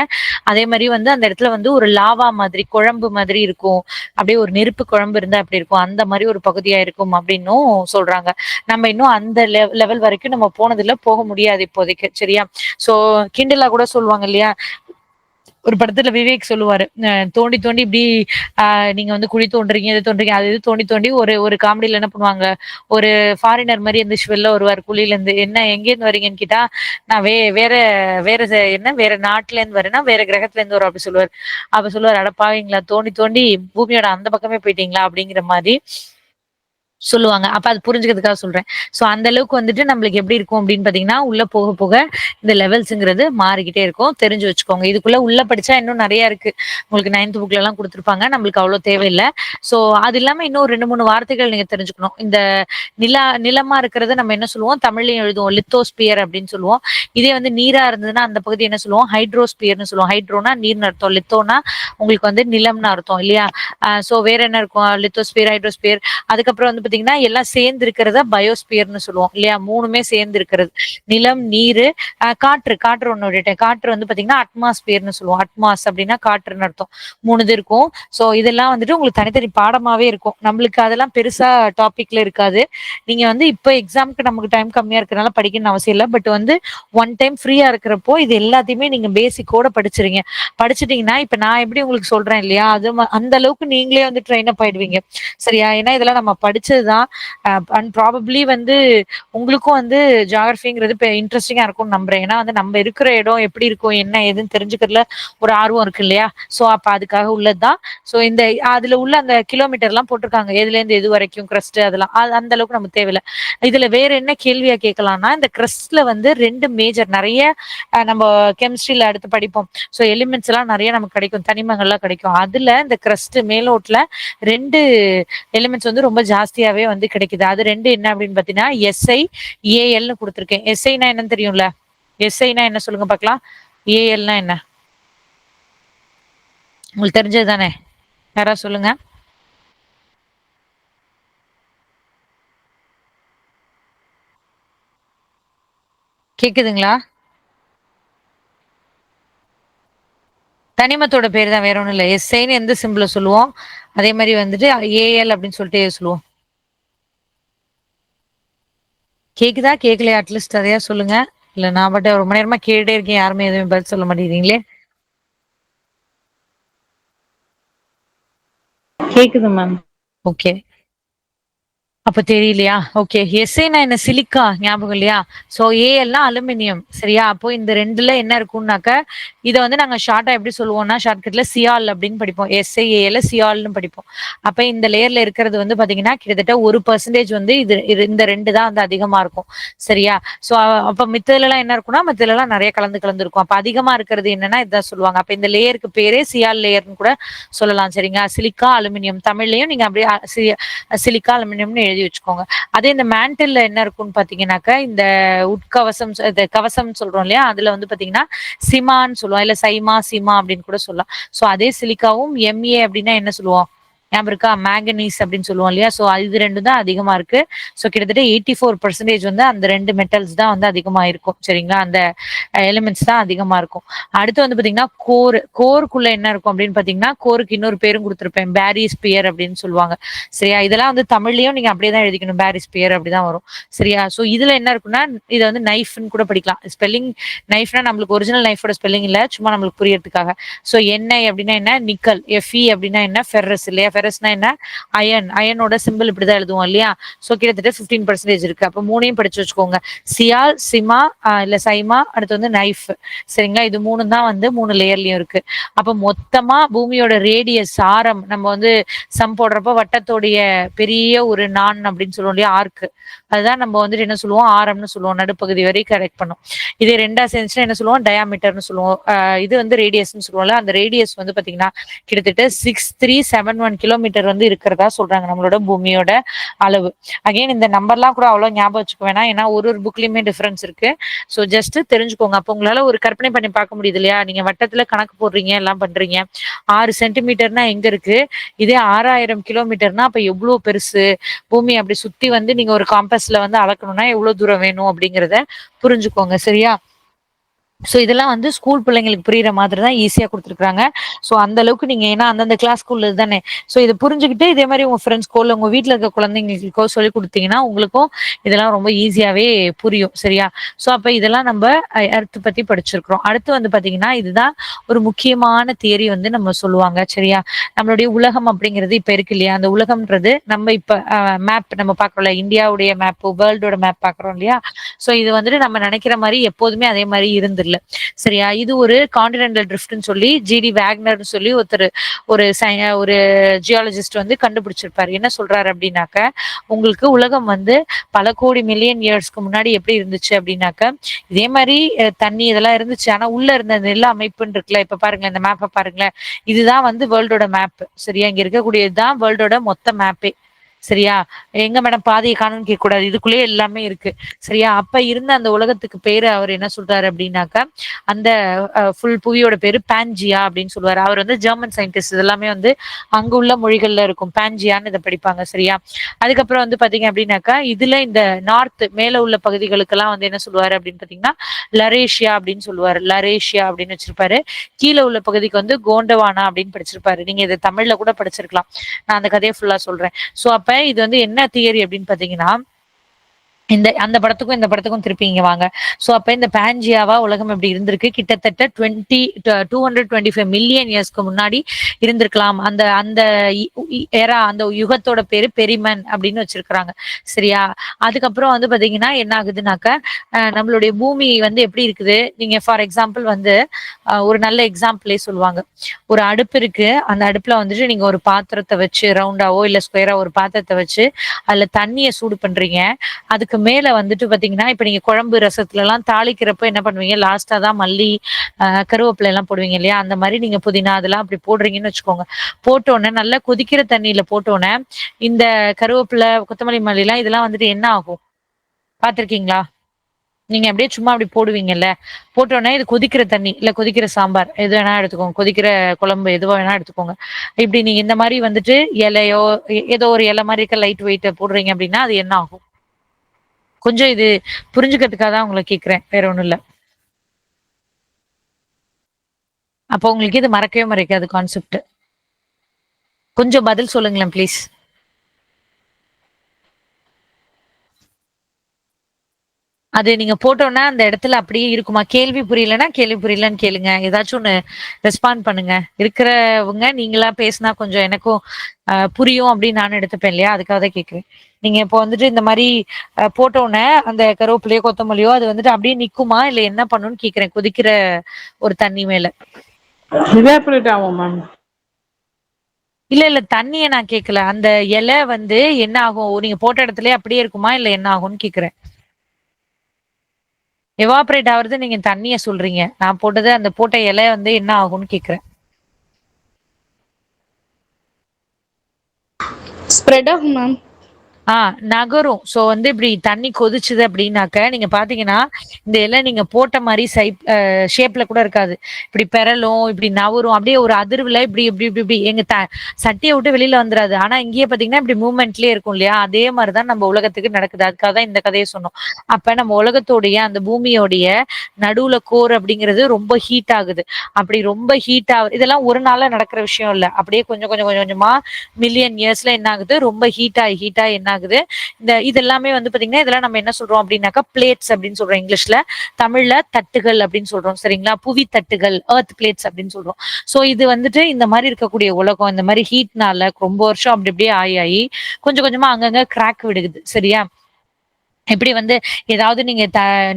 அதே மாரி வந்து அந்த இடத்துல வந்து ஒரு லாவா மாதிரி குழம்பு மாதிரி இருக்கும். அப்படியே ஒரு நெருப்பு குழம்பு இருந்தா எப்படி இருக்கும்? அந்த மாரி ஒரு பகுதியா இருக்கும் அப்படின்னும் சொல்றாங்க. நம்ம இன்னும் அந்த லெவல் வரைக்கும் நம்ம போனதில்ல. போக முடியாது இப்போதைக்கு. சரியா? சோ கிண்டலா கூட சொல்லுவாங்க இல்லையா? ஒரு படத்துல விவேக் சொல்லுவாரு. தோண்டி தோண்டி இப்டி நீங்க வந்து குழி தோண்டுறீங்க, இது தோண்டுறீங்க, அது இது தோண்டி தோண்டி ஒரு காமெடில என்ன பண்ணுவாங்க, ஒரு ஃபாரினர் மாரி எந்திரிச்சு வெளில வருவாரு குழியிலருந்து. "என்ன எங்கேருந்து வரீங்கன்னு?" கேட்டா, "நான் வேற வேற என்ன வேற நாட்டுலேருந்து வரேன்னா, வேற கிரகத்துலேருந்து வரோம்" அப்டி சொல்லுவாரு. அப்ப சொல்லுவாரு, "அட பாவிங்களா! தோண்டி தோண்டி பூமியோட அந்த பக்கமே போயிட்டீங்களா?" அப்படிங்கிற மாரி சொல்லுவாங்க. அப்ப அது புரிஞ்சுக்கிறதுக்காக சொல்றேன். ஸோ அந்த அளவுக்கு வந்துட்டு நம்மளுக்கு எப்படி இருக்கும் அப்படின்னு பார்த்தீங்கன்னா, உள்ள போக போக இந்த லெவல்ஸ்ங்கிறது மாறிக்கிட்டே இருக்கும். தெரிஞ்சு வச்சுக்கோங்க. இதுக்குள்ள உள்ள படிச்சா இன்னும் நெறைய இருக்கு. உங்களுக்கு 9த் புக்லலாம் குடுத்துருப்பாங்க. நம்மளுக்கு அவ்வளோ தேவையில்ல. ஸோ அது இல்லாம இன்னும் 2, 3 வார்த்தைகள் நீங்க தெரிஞ்சுக்கணும். இந்த நிலமா இருக்கிறத நம்ம என்ன சொல்லுவோம்? தமிழ்லயும் எழுதுவோம். லித்தோஸ்பியர் அப்படின்னு சொல்லுவோம். இதே வந்து நீரா இருந்ததுன்னா, அந்த பகுதி என்ன சொல்லுவோம்? ஹைட்ரோஸ்பியர்ன்னு சொல்லுவோம். ஹைட்ரோனா நீர்ன்னு அர்த்தம். லித்தோனா உங்களுக்கு வந்து நிலம்னு அர்த்தம் இல்லையா? ஸோ வேற என்ன இருக்கும்? லித்தோஸ்பியர், ஹைட்ரோஸ்பியர் அதுக்கப்புறம் வந்து பாத்தீங்கன்னா, எல்லாம் சேர்ந்து இருக்கிறத பயோஸ்பியர்ன்னு சொல்லுவோம் இல்லையா? 3மே சேர்ந்து இருக்கிறது. நிலம், நீரு, காற்று ஒண்ணு விட்டுட்டேன். காற்று வந்து பாத்தீங்கன்னா, அட்மாஸ்பியர்ன்னு சொல்லுவோம். அட்மாஸ் அப்படின்னா காற்றுன்னு அர்த்தம். 3 இது இருக்கும். ஸோ இதெல்லாம் வந்துட்டு உங்களுக்கு தனித்தனி பாடமாவே இருக்கும். நம்மளுக்கு அதெல்லாம் பெருசா டாபிக்ல இருக்காது. நீங்க வந்து இப்ப எக்ஸாம்க்கு நமக்கு டைம் கம்மியா இருக்கனால படிக்கணும்னு அவசியம் இல்ல. பட் வந்து ஒன் டைம் ஃப்ரீயா இருக்கிறப்போ, இது எல்லாத்தையுமே நீங்க பேசிக்கோட படிச்சுருங்க. படிச்சுட்டீங்கன்னா, இப்ப நான் எப்படி உங்களுக்கு சொல்றேன் இல்லையா? அந்த அளவுக்கு நீங்களே வந்து ட்ரெயின் அப் ஆயிடுவீங்க. சரியா? ஏன்னா இதெல்லாம் நம்ம படிச்சதுதான். அண்ட் ப்ராபப்ளி வந்து உங்களுக்கும் வந்து ஜியோகிராஃபிங்கிறது இப்ப இன்ட்ரஸ்டிங்கா இருக்கும்னு நம்புறேன். ஏன்னா வந்து நம்ம இருக்கிற இடம் எப்படி இருக்கும், என்ன ஏதுன்னு தெரிஞ்சுக்கிறதுல ஒரு ஆர்வம் இருக்கு இல்லையா? ஸோ அப்ப அதுக்காக உள்ளதுதான். ஸோ இந்த அதுல உள்ள அந்த கிலோமீட்டர்லாம் போட்டிருக்காங்க. எதுலேருந்து எது வரைக்கும் கிரஸ்ட் அதெல்லாம். அது அந்த அளவுக்கு நமக்கு தேவையில்ல. இதுல வேற என்ன கேள்வியா கேட்கலாம்னா, இந்த கிரஸ்ட்ல வந்து 2 மேஜர் நெறைய நம்ம கெமிஸ்ட்ரில அடுத்து படிப்போம். ஸோ எலிமெண்ட்ஸ் எல்லாம் நெறைய நமக்கு கிடைக்கும். தனிமங்கள்லாம் கிடைக்கும். அதுல இந்த கிரஸ்ட் மேலோட்டுல 2 எலிமெண்ட்ஸ் வந்து ரொம்ப ஜாஸ்தியாவே வந்து கிடைக்குது. அது 2 என்ன அப்படின்னு பார்த்தீங்கன்னா, எஸ்ஐ, ஏஎல்னு குடுத்துருக்கேன். எஸ்ஐனா என்னன்னு தெரியும்ல? எஸ்ஐனா என்ன சொல்லுங்க பார்க்கலாம்? ஏஎல்னா என்ன? உங்களுக்கு தெரிஞ்சது தானே? யாராவது சொல்லுங்க. கேக்குதுங்களா? தனிமத்தோட பேரு தான் வேற ஒண்ணும் இல்ல. எஸ்ஐன்னு எந்த சிம்பிள சொல்லுவோம். அதே மாரி வந்துட்டு ஏஎல் அப்படின்னு சொல்லிட்டு சொல்லுவோம். கேக்குதா? கேட்கலையா? அட்லீஸ்ட் அதையாவது சொல்லுங்க. இல்ல நான் பாட்டு ரொம்ப நேரமா கேட்டுட்டே இருக்கேன். யாருமே எதுவுமே பதில் சொல்ல மாட்டேங்கிறீங்களே! கேக்குது மேம். ஓகே. அப்ப தெரியலையா? ஓகே. எஸ்ஸேன்னா என்ன? சிலிக்கா ஞாபகம் இல்லையா? ஸோ ஏஎல்னா அலுமினியம். சரியா? அப்போ இந்த 2ல என்ன இருக்கும்னாக்க, இத வந்து நாங்க ஷார்ட்டா எப்படி சொல்லுவோம்னா, ஷார்ட்கட்ல சியால் அப்படின்னு படிப்போம். எஸ்ஐஏஎல்ல சியால்ன்னு படிப்போம். அப்ப இந்த லேயர்ல இருக்கிறது வந்து பாத்தீங்கன்னா, கிட்டத்தட்ட 1% வந்து இது இது இந்த 2 தான் வந்து அதிகமா இருக்கும். சரியா? ஸோ அப்ப மித்ததுலலாம் என்ன இருக்கும்னா, மித்ததுலலாம் நெறைய கலந்து கலந்து இருக்கும். அப்ப அதிகமா இருக்கிறது என்னன்னா, இதான் சொல்லுவாங்க. அப்ப இந்த லேயருக்கு பேரே சியால் லேயர்ன்னு கூட சொல்லலாம். சரிங்களா? Silica, aluminium. தமிழ்லயும் நீங்க அப்படியே சிலிக்கா, அலுமினியம்னு எழுதி வச்சுக்கோங்க. அதே இந்த மேண்டில்ல என்ன இருக்கும்னு பார்த்தீங்கன்னாக்கா, இந்த உட்கவசம் இது கவசம்னு சொல்றோம் இல்லையா? அதுல வந்து பார்த்தீங்கன்னா, சிமான்னு சொல்லுவோம். இல்ல சைமா, சிமா அப்படின்னு கூட சொல்லலாம். ஸோ அதே சிலிக்காவும் எம்ஏ அப்படின்னா என்ன சொல்லுவோம்? ஞாபகம் இருக்கா? மேங்கனீஸ் அப்படின்னு சொல்லுவோம் இல்லையா? ஸோ இது 2 தான் அதிகமா இருக்கு. ஸோ கிட்டத்தட்ட 84% வந்து அந்த 2 மெட்டல்ஸ் தான் வந்து அதிகமா இருக்கும். சரிங்களா? அந்த எலிமெண்ட்ஸ் தான் அதிகமா இருக்கும். அடுத்து வந்து பார்த்தீங்கன்னா, கோருக்குள்ள என்ன இருக்கும் அப்படின்னு பார்த்தீங்கன்னா, கோருக்கு இன்னொரு பேரும் குடுத்திருப்பேன். பேரிஸ்பியர் அப்படின்னு சொல்லுவாங்க. சரியா? இதெல்லாம் வந்து தமிழ்லயும் நீங்க அப்படியே தான் எழுதிக்கணும். பேரிஸ்பியர் அப்படிதான் வரும். சரியா? ஸோ இதுல என்ன இருக்குன்னா, இத வந்து நைஃப்ன்னு கூட படிக்கலாம். ஸ்பெல்லிங் நைஃப்னா நம்மளுக்கு ஒரிஜினல் நைஃபோட ஸ்பெல்லிங் இல்ல. சும்மா நம்மளுக்கு புரியறதுக்காக. ஸோ என்ஐ அப்படின்னா என்ன? நிக்கல். எஃப்இ அப்படின்னா என்ன? ஃபெர்ரஸ் இல்லையா? ஃபெர்ரஸ்னா என்ன? அயனோட சிம்பிள் இப்படிதான் எழுதுவோம் இல்லையா? ஸோ கிட்டத்தட்ட 15% இருக்கு. அப்ப 3யும் படிச்சு வச்சுக்கோங்க. சியால், சிமா, இல்ல சைமா, அடுத்து வந்து நைஃப். சரிங்களா? இது 3 தான் வந்து 3 லேயர்லயும் இருக்கு. அப்ப மொத்தமா பூமியோட ரேடியஸ் ஆரம் நம்ம வந்து சம் போடுறப்போ வட்டத்தோடைய பெரிய ஒரு நான் அப்படின்னு சொல்லுவோம் இல்லையா? ஆர்க். அதுதான் நம்ம வந்துட்டு என்ன சொல்லுவோம்? ஆரம்னு சொல்லுவோம். நடுப்பகுதி வரை கரெக்ட் பண்ணும். இதே 2ஆ சேர்ந்துச்சுன்னா என்ன சொல்லுவோம்? டயாமீட்டர்ன்னு சொல்லுவோம். இது வந்து ரேடியஸ்ன்னு சொல்லுவோம்ல. அந்த ரேடியஸ் வந்து பாத்தீங்கன்னா, கிட்டத்தட்ட 6371 கிலோமீட்டர் வந்து இருக்கிறதா சொல்றாங்க நம்மளோட பூமியோட அளவு. அகைன் இந்த நம்பர்லாம் கூட அவ்வளோ ஞாபகம் வச்சுக்க வேணாம். ஏன்னா ஒரு புக்லயுமே டிஃபரன்ஸ் இருக்கு. ஸோ ஜஸ்ட் தெரிஞ்சுக்கோங்க. அப்போ உங்களால ஒரு கற்பனை பண்ணி பார்க்க முடியுது இல்லையா? நீங்க வட்டத்துல கணக்கு போடுறீங்க, எல்லாம் பண்றீங்க. 6 சென்டிமீட்டர்னா எங்க இருக்கு? இதே 6000 கிலோமீட்டர்னா அப்ப எவ்ளோ பெருசு? பூமி அப்படி சுத்தி வந்து நீங்க ஒரு காம்பஸ்ல வந்து அளக்கணும்னா எவ்ளோ தூரம் வேணும் அப்படிங்கிறத புரிஞ்சுக்கோங்க. சரியா? ஸோ இதெல்லாம் வந்து ஸ்கூல் பிள்ளைங்களுக்கு புரியிற மாதிரி தான் ஈஸியா குடுத்துருக்காங்க. ஸோ அந்த அளவுக்கு நீங்க ஏன்னா அந்தந்த கிளாஸ்க்குள்ள தானே. ஸோ இத புரிஞ்சுகிட்டு இதே மாரி உங்க ஃப்ரெண்ட்ஸ்க்கோ, இல்ல உங்க வீட்ல இருக்க குழந்தைங்களுக்கோ சொல்லிக் குடுத்தீங்கன்னா, உங்களுக்கும் இதெல்லாம் ரொம்ப ஈஸியாவே புரியும். சரியா? ஸோ அப்ப இதெல்லாம் நம்ப எர்த் பத்தி படிச்சிருக்கிறோம். அடுத்து வந்து பார்த்தீங்கன்னா, இதுதான் ஒரு முக்கியமான தியரி வந்து நம்ம சொல்லுவாங்க. சரியா? நம்மளுடைய உலகம் அப்படிங்கிறது இப்ப இருக்கு இல்லையா? அந்த உலகம்ன்றது நம்ம இப்ப மேப் நம்ம பார்க்குறோம்ல. இந்தியாவுடைய மேப்பு, வேர்ல்டோட மேப் பார்க்குறோம் இல்லையா? ஸோ இது வந்துட்டு நம்ம நெனைக்கிற மாரி எப்போதுமே அதே மாரி இருந்திரல. சரியா? இது ஒரு கான்டினென்டல் ட்ரிஃப்ட்ன்னு சொல்லி ஜிடி வேக்னர்ன்னு சொல்லி ஒருத்தரு ஒரு ஜியாலஜிஸ்ட் வந்து கண்டுபிடிச்சிருப்பாரு. என்ன சொல்றாரு அப்படின்னாக்க, உங்களுக்கு உலகம் வந்து பல கோடி மில்லியன் இயர்ஸ்க்கு முன்னாடி எப்படி இருந்துச்சு அப்படின்னாக்க, இதே மாரி தண்ணி இதெல்லாம் இருந்துச்சு. ஆனா உள்ள இருந்த நில அமைப்புன்னு இருக்குல்ல, இப்ப பாருங்க இந்த மேப்ப பாருங்களேன். இதுதான் வந்து வேர்ல்டோட மேப். சரியா? இங்க இருக்கக்கூடியது தான் வேர்ல்டோட மொத்த மேப்பே. சரியா? எங்க மேடம் பாதிய காணோம்னு கேட்கக்கூடாது. இதுக்குள்ளேயே எல்லாமே இருக்கு. சரியா? அப்ப இருந்த அந்த உலகத்துக்கு பேரு அவரு என்ன சொல்றாரு அப்படின்னாக்கா, அந்த ஃபுல் புவியோட பேரு பான்ஜியா அப்படின்னு சொல்லுவாரு. அவர் வந்து ஜெர்மன் சயின்டிஸ்ட். இதெல்லாமே வந்து அங்க உள்ள மொழிகள்ல இருக்கும். பான்ஜியான்னு இத படிப்பாங்க. சரியா? அதுக்கப்புறம் வந்து பார்த்தீங்க அப்படின்னாக்கா, இதுல இந்த நார்த் மேல உள்ள பகுதிகளுக்கெல்லாம் வந்து என்ன சொல்லுவாரு அப்படின்னு பார்த்தீங்கன்னா, லரேஷியா அப்படின்னு சொல்லுவாரு. லரேஷியா அப்படின்னு வச்சிருப்பாரு. கீழ உள்ள பகுதிக்கு வந்து கோண்டவானா அப்படின்னு படிச்சிருப்பாரு. நீங்க இத தமிழ்ல கூட படிச்சிருக்கலாம். நான் அந்த கதைய ஃபுல்லா சொல்றேன். சோ அப்ப இது வந்து என்ன தியரி அப்படின்னு பார்த்தீங்கன்னா, அந்த படத்துக்கும் இந்த படத்துக்கும் திருப்பி இங்க வாங்க. சோ அப்ப இந்த பான்ஜியாவா உலகம் இப்படி இருந்திருக்கு. கிட்டத்தட்ட 225 மில்லியன் இயர்ஸ்க்கு முன்னாடி இருந்திருக்கலாம். அந்த அந்த அந்த யுகத்தோட பேரு பெரிமன் அப்படின்னு வச்சிருக்காங்க. சரியா? அதுக்கப்புறம் வந்து பாத்தீங்கன்னா என்ன ஆகுதுனாக்க, நம்மளுடைய பூமி வந்து எப்படி இருக்குது? நீங்க ஃபார் எக்ஸாம்பிள் வந்து ஒரு நல்ல எக்ஸாம்பிளே சொல்லுவாங்க. ஒரு அடுப்பு இருக்கு. அந்த அடுப்புல வந்துட்டு நீங்க ஒரு பாத்திரத்த வச்சு ரவுண்டாவோ இல்ல ஸ்கொயரா ஒரு பாத்திரத்த வச்சு அதுல தண்ணிய சூடு பண்றீங்க. அதுக்கு மேல வந்துட்டு பாத்தீங்கன்னா, இப்ப நீங்க குழம்பு ரசத்துலலாம் தாளிக்கிறப்ப என்ன பண்ணுவீங்க, லாஸ்ட்டா தான் மல்லி, கருவேப்பிலை எல்லாம் போடுவீங்க இல்லையா? அந்த மாரி நீங்க புதினா அதெல்லாம் அப்படி போடுறீங்கன்னு வச்சுக்கோங்க. போட்டோனே நல்லா கொதிக்கிற தண்ணீல போட்டோனே, இந்த கருவேப்பிலை, கொத்தமல்லி, மல்லிலாம் இதெல்லாம் வந்துட்டு என்ன ஆகும்? பார்த்துருக்கீங்களா? நீங்க அப்படியே சும்மா அப்படி போடுவீங்கல்ல. போட்டோனே இது கொதிக்கிற தண்ணி, இல்ல கொதிக்கிற சாம்பார் எது வேணா எடுத்துக்கோங்க. கொதிக்கிற குழம்பு எதுவா வேணா எடுத்துக்கோங்க. இப்படி நீங்க இந்த மாரி வந்துட்டு இலையோ, ஏதோ ஒரு இலை மாரி இருக்க லைட் வெயிட்ட போடுறீங்க அப்படின்னா, அது என்ன ஆகும்? கொஞ்சம் இது புரிஞ்சுக்கிறதுக்காக தான் உங்கள கேட்கிறேன். வேற ஒண்ணும் இல்ல. அப்போ உங்களுக்கு இது மறக்கவே மறக்காது கான்செப்ட். கொஞ்சம் பதில் சொல்லுங்களேன் ப்ளீஸ். அது நீங்க போட்டோம்னா அந்த இடத்துல அப்படியே இருக்குமா? கேள்வி புரியலன்னா, கேள்வி புரியலன்னு கேளுங்க. ஏதாச்சும் ஒண்ணு ரெஸ்பாண்ட் பண்ணுங்க. இருக்கிறவங்க நீங்களா பேசினா கொஞ்சம் எனக்கும் புரியும் அப்படின்னு நானும் எடுத்துப்பேன் இல்லையா? அதுக்காக தான் கேட்கிறேன். நீங்க இப்போ வந்துட்டு இந்த மாரி போட்டோனே அந்த கருவேப்பிலையோ, கொத்தமல்லியோ அது வந்துட்டு அப்படியே நிக்குமா? இல்ல என்ன பண்ணும்னு கேட்கிறேன். கொதிக்கிற ஒரு தண்ணி மேல. இவாபரேட் ஆகும் மேம். இல்ல தண்ணிய நான் கேட்கல. அந்த இலை வந்து என்ன ஆகும்? நீங்க போட்ட இடத்துலயே அப்படியே இருக்குமா? இல்ல என்ன ஆகும்னு கேட்கிறேன். எவாப்பரேட் ஆவுறது நீங்க தண்ணிய சொல்றீங்க. நான் போட்டது அந்த போட்ட இலை வந்து என்ன ஆகும்னு கேட்கிறேன். ஸ்ப்ரெட் ஆகும் மேம். ஆ நகரும். சோ வந்து இப்டி தண்ணி கொதிச்சுது அப்டின்னாக்க, நீங்க பார்த்தீங்கன்னா, இந்த இலை நீங்க போட்ட மாரி ஷேப்ல கூட இருக்காது. இப்டி பெரலும், இப்டி நவரும். அப்டியே ஒரு அதிர்வுல இப்டி எங்க சட்டிய விட்டு வெளில வந்துராது. ஆனா இங்கேயே பார்த்தீங்கன்னா, இப்டி மூவ்மெண்ட்லயே இருக்கும் இல்லையா? அதே மாரி தான் நம்ம உலகத்துக்கு நடக்குது. அதுக்காக தான் இந்த கதைய சொன்னோம். அப்ப நம்ம உலகத்தோடைய, அந்த பூமியோடைய நடுவுல கோர் அப்டிங்கிறது ரொம்ப ஹீட் ஆகுது. அப்டி ரொம்ப ஹீட் இதெல்லாம் ஒரு நாள்ல நடக்கிற விஷயம் இல்ல. அப்டியே கொஞ்சமா மில்லியன் இயர்ஸ்ல என்ன ஆகுது? ரொம்ப ஹீட் ஆயி என்ன ஆகுது? இது எல்லாமே வந்து பார்த்தீங்கன்னா, இதெல்லாம் நம்ம என்ன சொல்றோம் அப்டின்னாக்கா, பிளேட்ஸ் அப்டின்னு சொல்றோம் இங்கிலீஷ்ல. தமிழ்ல தட்டுகள் அப்டின்னு சொல்றோம். சரிங்களா? புவி தட்டுகள், எர்த் பிளேட்ஸ் அப்டின்னு சொல்றோம். சோ இது வந்துட்டு இந்த மாரி இருக்கக்கூடிய உலகம், இந்த மாரி ஹீட்னால ரொம்ப வருஷம் அப்டி அப்டியே ஆயி கொஞ்சம் கொஞ்சமா அங்கங்க கிராக் விடுகுது. சரியா? எப்படி வந்து ஏதாவது நீங்க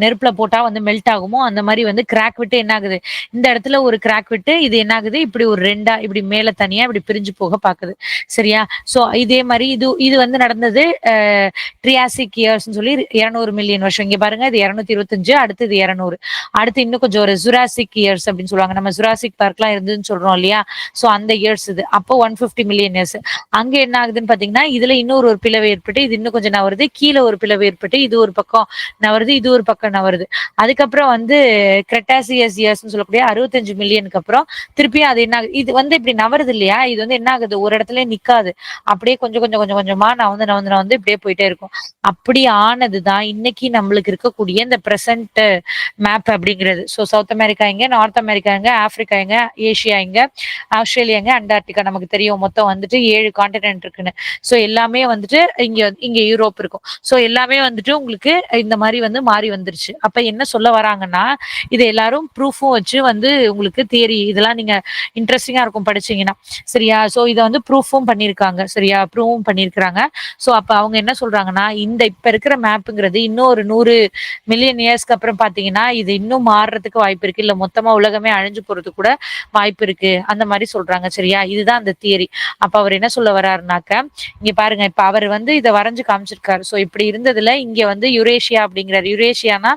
நெருப்புல போட்டா வந்து மெல்ட் ஆகுமோ, அந்த மாரி வந்து கிராக் விட்டு என்ன ஆகுது? இந்த இடத்துல ஒரு கிராக் விட்டு இது என்ன ஆகுது? இப்படி ஒரு 2ஆ இப்படி மேல தனியா இப்படி பிரிஞ்சு போக பாக்குது. சரியா? சோ இதே மாரி இது இது வந்து நடந்தது ட்ரியாசிக் இயர்ஸ்ன்னு சொல்லி 200 மில்லியன் வருஷம். இங்க பாருங்க இது 225 அடுத்து இது 200. அடுத்து இன்னும் கொஞ்சம் ஒரு ஜுராசிக் இயர்ஸ் அப்படின்னு சொல்லுவாங்க. நம்ம ஜுராசிக் பார்க்லாம் இருந்ததுன்னு சொல்றோம் இல்லையா? சோ அந்த இயர்ஸ் இது. அப்போ 150 மில்லியன் இயர்ஸ். அங்க என்ன ஆகுதுன்னு பாத்தீங்கன்னா, இதுல இன்னொரு ஒரு பிளவு ஏற்பட்டு, இது இன்னும் கொஞ்சம் நகருது. கீழ ஒரு பிளவு ஏற்பட்டு இது ஒரு பக்கம் நவருது, இது ஒரு பக்கம் நவருது. அதுக்கப்புறம் வந்து கிரெட்டாசியஸ் இயர்ஸ்ன்னு சொல்லக்கூடிய 65 மில்லியனுக்கு அப்புறம் திருப்பியும் அது என்ன இது வந்து இப்படி நவருது இல்லையா, இது வந்து என்ன ஆகுது, ஒரு இடத்துல நிக்காது. அப்படியே கொஞ்சம் கொஞ்சம் கொஞ்சம் கொஞ்சமா நவந்து இப்படியே போயிட்டே இருக்கும். அப்படி ஆனதுதான் இன்னைக்கு நம்மளுக்கு இருக்கக்கூடிய இந்த பிரசன்ட் மேப் அப்படிங்கிறது. ஸோ சவுத் அமெரிக்கா எங்க, நார்த் அமெரிக்கா எங்க, ஆப்பிரிக்கா எங்க, ஏஷியா எங்க, ஆஸ்திரேலியா எங்க, அண்டார்டிகா நமக்கு தெரியும். மொத்தம் வந்துட்டு 7 கான்டினென்ட் இருக்குன்னு. ஸோ எல்லாமே வந்துட்டு இங்க இங்க யூரோப் இருக்கும். ஸோ எல்லாமே வந்துட்டு உங்களுக்கு இந்த மாதிரி வந்து மாறி வந்துருச்சு. அப்ப என்ன சொல்ல வராங்கன்னா, இது எல்லாரும் ப்ரூஃபும் வச்சு வந்து உங்களுக்கு தியரி இதெல்லாம் நீங்க இன்ட்ரெஸ்டிங்கா இருக்கும் படிச்சீங்கன்னா. சரியா? ஸோ இதை வந்து ப்ரூஃபும் பண்ணியிருக்காங்க. சரியா? ப்ரூவும் பண்ணியிருக்கிறாங்க. ஸோ அப்ப அவங்க என்ன சொல்றாங்கன்னா, இந்த இப்ப இருக்கிற மேப்புங்கிறது இன்னும் ஒரு 100 மில்லியன் இயர்ஸ்க்கு அப்புறம் பாத்தீங்கன்னா இது இன்னும் மாறுறதுக்கு வாய்ப்பு இருக்கு, இல்ல மொத்தமா உலகமே அழிஞ்சு போறதுக்கு கூட வாய்ப்பு இருக்கு, அந்த மாதிரி சொல்றாங்க. சரியா? இதுதான் அந்த தியரி. அப்ப அவர் என்ன சொல்ல வர்றாருனாக்க, இங்க பாருங்க, இப்ப அவர் வந்து இதை வரைஞ்சு காமிச்சிருக்காரு. ஸோ இப்படி இருந்ததுல இங்க வந்து யுரேஷியா அப்படிங்கிறார். யுரேஷியானா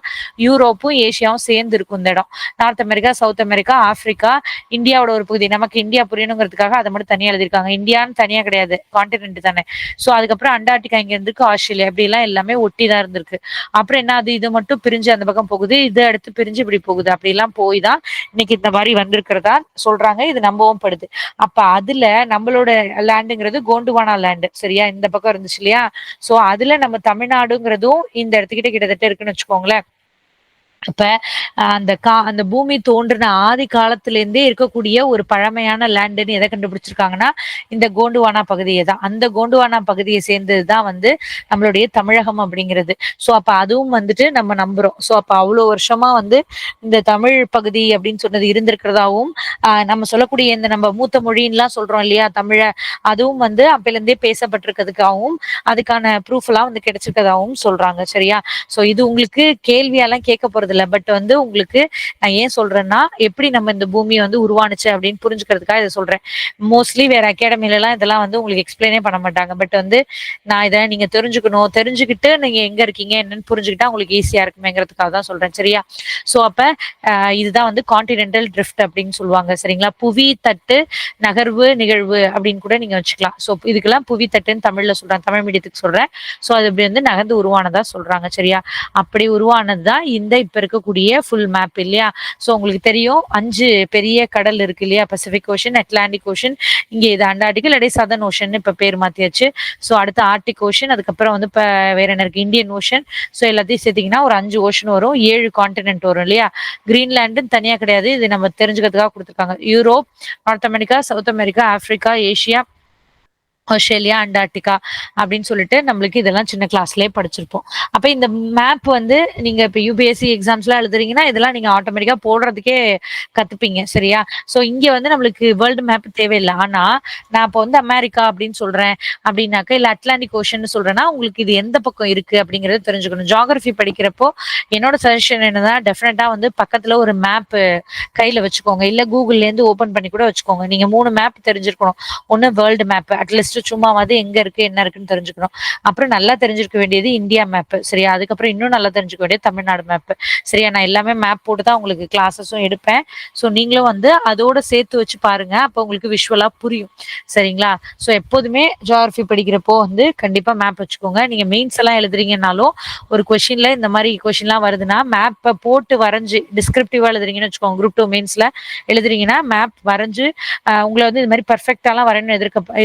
யூரோப்பும் ஏசியாவும் சேர்ந்து இருக்கும் இந்த இடம். North America, south America, Africa, இந்தியாவோட ஒரு பகுதி. நமக்கு இந்தியா புரியணுங்கிறதுக்காக அதை மட்டும் தனியா எழுதிருக்காங்க. இந்தியான்னு தனியா கிடையாது, கான்டினென்ட் தானே. ஸோ அதுக்கப்புறம் அண்டார்டிகா இங்க இருந்திருக்கு, ஆஸ்திரேலியா, இப்படி எல்லாம் எல்லாமே ஒட்டி தான் இருந்திருக்கு. அப்புறம் என்ன, அது இது மட்டும் பிரிஞ்சு அந்த பக்கம் போகுது, இது அடுத்து பிரிஞ்சு இப்படி போகுது. அப்படி எல்லாம் போய் தான் இன்னைக்கு இந்த மாதிரி வந்திருக்கிறதா சொல்றாங்க. இது நம்பவும் படுது. அப்ப அதுல நம்மளோட லேண்டுங்கிறது கோண்டுவானா லேண்டு. சரியா? இந்த பக்கம் இருந்துச்சு இல்லையா? சோ அதுல நம்ம தமிழ்நாடுங்கிறதும் இந்த இடத்துக்கிட்ட கிட்டத்தட்ட இருக்குன்னு வச்சுக்கோங்களேன். அப்ப அந்த பூமி தோன்றின ஆதி காலத்துல இருந்தே இருக்கக்கூடிய ஒரு பழமையான லேண்டுன்னு எதை கண்டுபிடிச்சிருக்காங்கன்னா, இந்த கோண்டுவானா பகுதியை தான். அந்த கோண்டுவானா பகுதியை சேர்ந்ததுதான் வந்து நம்மளுடைய தமிழகம் அப்படிங்கிறது. சோ அப்ப அதுவும் வந்துட்டு நம்ம நம்புறோம். சோ அப்ப அவ்வளவு வருஷமா வந்து இந்த தமிழ் பகுதி அப்படின்னு சொன்னது இருந்திருக்கிறதாவும், நம்ம சொல்லக்கூடிய இந்த நம்ம மூத்த மொழின்னுலாம் சொல்றோம் இல்லையா தமிழ, அதுவும் வந்து அப்பல இருந்தே பேசப்பட்டிருக்கிறதுக்காகவும் அதுக்கான ப்ரூஃப் எல்லாம் வந்து கிடைச்சிருக்கதாகவும் சொல்றாங்க. சரியா? சோ இது உங்களுக்கு கேள்வியெல்லாம் கேட்க போறது இல்ல. பட் வந்து உங்களுக்கு நான் ஏன் சொல்றேன்னா, எப்படி நம்ம இந்த பூமியை வந்து உருவானுச்சு அப்படின்னு புரிஞ்சுக்கிறதுக்காக இதை சொல்றேன். மோஸ்ட்லி வேற அகாடமில எல்லாம் இதெல்லாம் வந்து உங்களுக்கு எக்ஸ்பிளைனே பண்ண மாட்டாங்க. பட் வந்து நான் இதை நீங்க தெரிஞ்சுக்கணும், தெரிஞ்சுக்கிட்டு நீங்க எங்க இருக்கீங்க என்னன்னு புரிஞ்சுக்கிட்டா உங்களுக்கு ஈஸியா இருக்குமேங்கிறதுக்காக தான் சொல்றேன். சரியா? சோ அப்ப இதுதான் வந்து கான்டினென்டல் ட்ரிஃப்ட் அப்படின்னு சொல்லுவாங்க. சரிங்களா? புவி தட்டு நகர்வு நிகழ்வு அப்படின்னு கூட நீங்க வச்சுக்கலாம். சோ இதுக்கெல்லாம் புவி தட்டுன்னு தமிழ்ல சொல்றேன், தமிழ் மீடியத்துக்கு சொல்றேன். சோ அது இப்படி வந்து நகர்ந்து உருவானதா சொல்றாங்க. சரியா? அப்படி உருவானதுதான் இந்த இப்ப இருக்கக்கூடிய ஃபுல் மேப் இல்லையா? சோ உங்களுக்கு தெரியும் 5 பெரிய கடல் இருக்கு இல்லையா? பசிபிக் ஓஷன், அட்லாண்டிக் ஓஷன், இங்க இது அண்டார்டிக் இல்லாட்டி சதர்ன் ஓஷன் இப்ப பேர் மாத்தியாச்சு. சோ அடுத்து ஆர்டிக் ஓஷன், அதுக்கப்புறம் வந்து இப்ப வேற என்ன இருக்கு, இந்தியன் ஓஷன். சோ எல்லாத்தையும் சேர்த்தீங்கன்னா ஒரு 5 ஓஷன் வரும், 7 கான்டினென்ட் வரும் இல்லையா? கிரீன்லாண்டுன்னு தனியா கிடையாது, இது நம்ம தெரிஞ்சுக்கிறதுக்காக கொடுத்துருக்காங்க. Europe, north America, south America, Africa, Asia, Australia, Antarctica அப்படின்னு சொல்லிட்டு நம்மளுக்கு இதெல்லாம் சின்ன கிளாஸ்லயே படிச்சிருப்போம். அப்ப இந்த மேப் வந்து நீங்க இப்ப யூபிஎஸ்சி எக்ஸாம்ஸ் எல்லாம் எழுதுறீங்கன்னா இதெல்லாம் நீங்க ஆட்டோமேட்டிக்கா போடுறதுக்கே கத்துப்பீங்க. சரியா? சோ இங்க வந்து நம்மளுக்கு வேர்ல்டு மேப் தேவையில்லை. ஆனா நான் இப்ப வந்து அமெரிக்கா அப்படின்னு சொல்றேன் அப்படின்னாக்க, இல்ல அட்லாண்டிக் ஓஷன் சொல்றேன்னா உங்களுக்கு இது எந்த பக்கம் இருக்கு அப்படிங்கறத தெரிஞ்சுக்கணும். ஜியோகிராஃபி படிக்கிறப்போ என்னோட சஜஷன் என்னதான், டெஃபினட்டா வந்து பக்கத்துல ஒரு மேப் கையில வச்சுக்கோங்க, இல்ல கூகுள்ல இருந்து ஓபன் பண்ணி கூட வச்சுக்கோங்க. நீங்க 3 மேப் தெரிஞ்சிருக்கணும். ஒன்னு வேர்ல்டு மேப், அட்லீஸ்ட் சும்மாவது எங்க இருக்கு என்ன இருக்குன்னு தெரிஞ்சுக்கணும். அப்புறம் நல்லா தெரிஞ்சிருக்க வேண்டியது இந்தியா மேப். சரியா? அதுக்கப்புறம் இன்னும் நல்லா தெரிஞ்சுக்க வேண்டியது தமிழ்நாடு மேப். சரியா? நான் எல்லாமே மேப் போட்டு தான் உங்களுக்கு கிளாஸஸும் எடுப்பேன். ஸோ நீங்களும் வந்து அதோட சேர்த்து வச்சு பாருங்க, அப்போ உங்களுக்கு விஷுவலா புரியும். சரிங்களா? ஸோ எப்போதுமே ஜியோகிராஃபி படிக்கிறப்போ வந்து கண்டிப்பா மேப் வச்சுக்கோங்க. நீங்க மெயின்ஸ் எல்லாம் எழுதுறீங்கன்னாலும் ஒரு கொஸ்டின்ல இந்த மாதிரி கொஸ்டின்லாம் வருதுன்னா மேப்பை போட்டு வரைஞ்சு டிஸ்கிரிப்டிவா எழுதுறீங்கன்னு வச்சுக்கோங்க. குரூப் 2 மெயின்ஸ்ல எழுதுறீங்கன்னா மேப் வரைஞ்சு உங்களை வந்து இது மாதிரி பர்ஃபெக்டாலாம் வரையணும்னு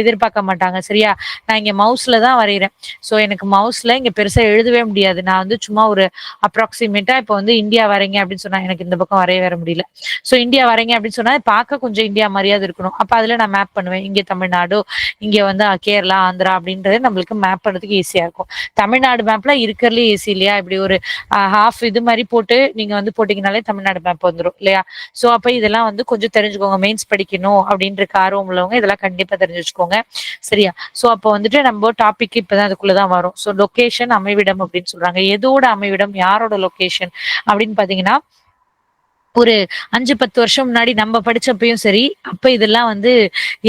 எதிர்பார்க்க மாட்டாங்க. சரியா? நான் இங்க மவுஸ்ல தான் வரைகிறேன். சோ எனக்கு மவுஸ்ல இங்க பெருசா எழுதவே முடியாது. நான் வந்து சும்மா ஒரு அப்ராக்சிமேட்டா இப்ப வந்து இந்தியா வரைங்க அப்படின்னு சொன்னா எனக்கு இந்த பக்கம் வரைய வர முடியல. சோ இந்தியா வரைங்க அப்படின்னு சொன்னா பார்க்க கொஞ்சம் இந்தியா மாதிரியாவது இருக்கணும். அப்ப அதுல நான் மேப் பண்ணுவேன். இங்க தமிழ்நாடு, இங்க வந்து கேரளா, ஆந்திரா அப்படின்றது நம்மளுக்கு மேப் பண்றதுக்கு ஈஸியா இருக்கும். தமிழ்நாடு மேப்ல இருக்கிறதுலே ஈஸி இல்லையா? இப்படி ஒரு ஹாஃப் இது மாதிரி போட்டு நீங்க வந்து போட்டீங்கனாலே தமிழ்நாடு மேப் வந்துடும் இல்லையா? சோ அப்ப இதெல்லாம் வந்து கொஞ்சம் தெரிஞ்சுக்கோங்க. மெயின்ஸ் படிக்கணும் அப்படின்ற ஆர்வம் உள்ளவங்க இதெல்லாம் கண்டிப்பா தெரிஞ்சு வச்சுக்கோங்க. சரியா? சோ அப்ப வந்துட்டு நம்ம டாபிக் இப்பதான் அதுக்குள்ளதான் வரும். சோ லொகேஷன், அமைவிடம் அப்படின்னு சொல்றாங்க. எதோட அமைவிடம், யாரோட லொகேஷன் அப்படின்னு பாத்தீங்கன்னா ஒரு 5, 10 வருஷம் முன்னாடி நம்ம படிச்சப்பயும் சரி, அப்ப இதெல்லாம் வந்து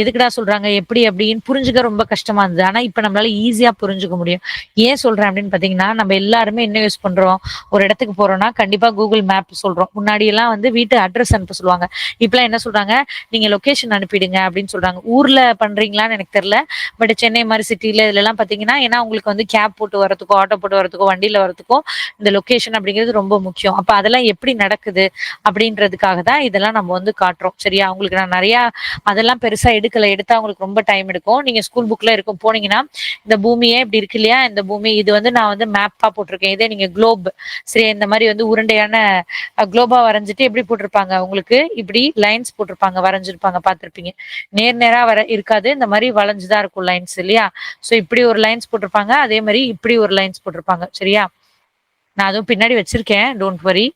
எதுக்குடா சொல்றாங்க? எப்படி அப்படின்னு புரிஞ்சுக்க ரொம்ப கஷ்டமா இருந்தது. ஆனா, இப்ப நம்மளால ஈஸியா புரிஞ்சுக்க முடியும். ஏன் சொல்றேன் அப்படின்னு பார்த்தீங்கன்னா, நம்ம எல்லாருமே என்ன யூஸ் பண்றோம்? ஒரு இடத்துக்கு போறோம்னா, கண்டிப்பா Google மேப் சொல்றோம். முன்னாடியெல்லாம் வந்து வீட்டு அட்ரஸ் அனுப்ப சொல்லுவாங்க. இப்பலாம் என்ன சொல்றாங்க? நீங்க லொகேஷன் அனுப்பிடுங்க அப்படின்னு சொல்றாங்க. ஊர்ல பண்றீங்களான்னு எனக்கு தெரியல. பட் சென்னை மாரி சிட்டில இதுலலாம் பார்த்தீங்கன்னா, ஏன்னா உங்களுக்கு வந்து கேப் போட்டு வரதுக்கோ, ஆட்டோ போட்டு வரதுக்கோ, வண்டியில வரதுக்கோ இந்த லொகேஷன் அப்படிங்கிறது ரொம்ப முக்கியம். அப்ப அதெல்லாம் எப்படி நடக்குது? அப்படின்றதுக்காக தான் இதெல்லாம் நம்ம வந்து காட்டுறோம். சரியா? உங்களுக்கு நான் நெறையா அதெல்லாம் பெருசா எடுக்கல. எடுத்தா உங்களுக்கு ரொம்ப டைம் எடுக்கும். நீங்க ஸ்கூல் புக்ல இருக்கும் போனீங்கன்னா, இந்த பூமியே இப்படி இருக்கு இல்லையா? இந்த பூமி இது வந்து நான் வந்து மேப்பா போட்டிருக்கேன். இதே நீங்க குளோப் சரி இந்த மாரி வந்து உருண்டையான குளோபா வரைஞ்சுட்டு எப்படி போட்டிருப்பாங்க? உங்களுக்கு இப்படி லைன்ஸ் போட்டிருப்பாங்க. வரைஞ்சிருப்பாங்க பார்த்திருப்பீங்க. நேர் நேரா இருக்காது. இந்த மாரி வளைஞ்சு தான் இருக்கும் லைன்ஸ் இல்லையா? ஸோ இப்படி ஒரு லைன்ஸ் போட்டிருப்பாங்க. அதே மாரி இப்படி ஒரு லைன்ஸ் போட்டிருப்பாங்க. சரியா? நான் அதுவும் பின்னாடி வச்சிருக்கேன். Don't worry.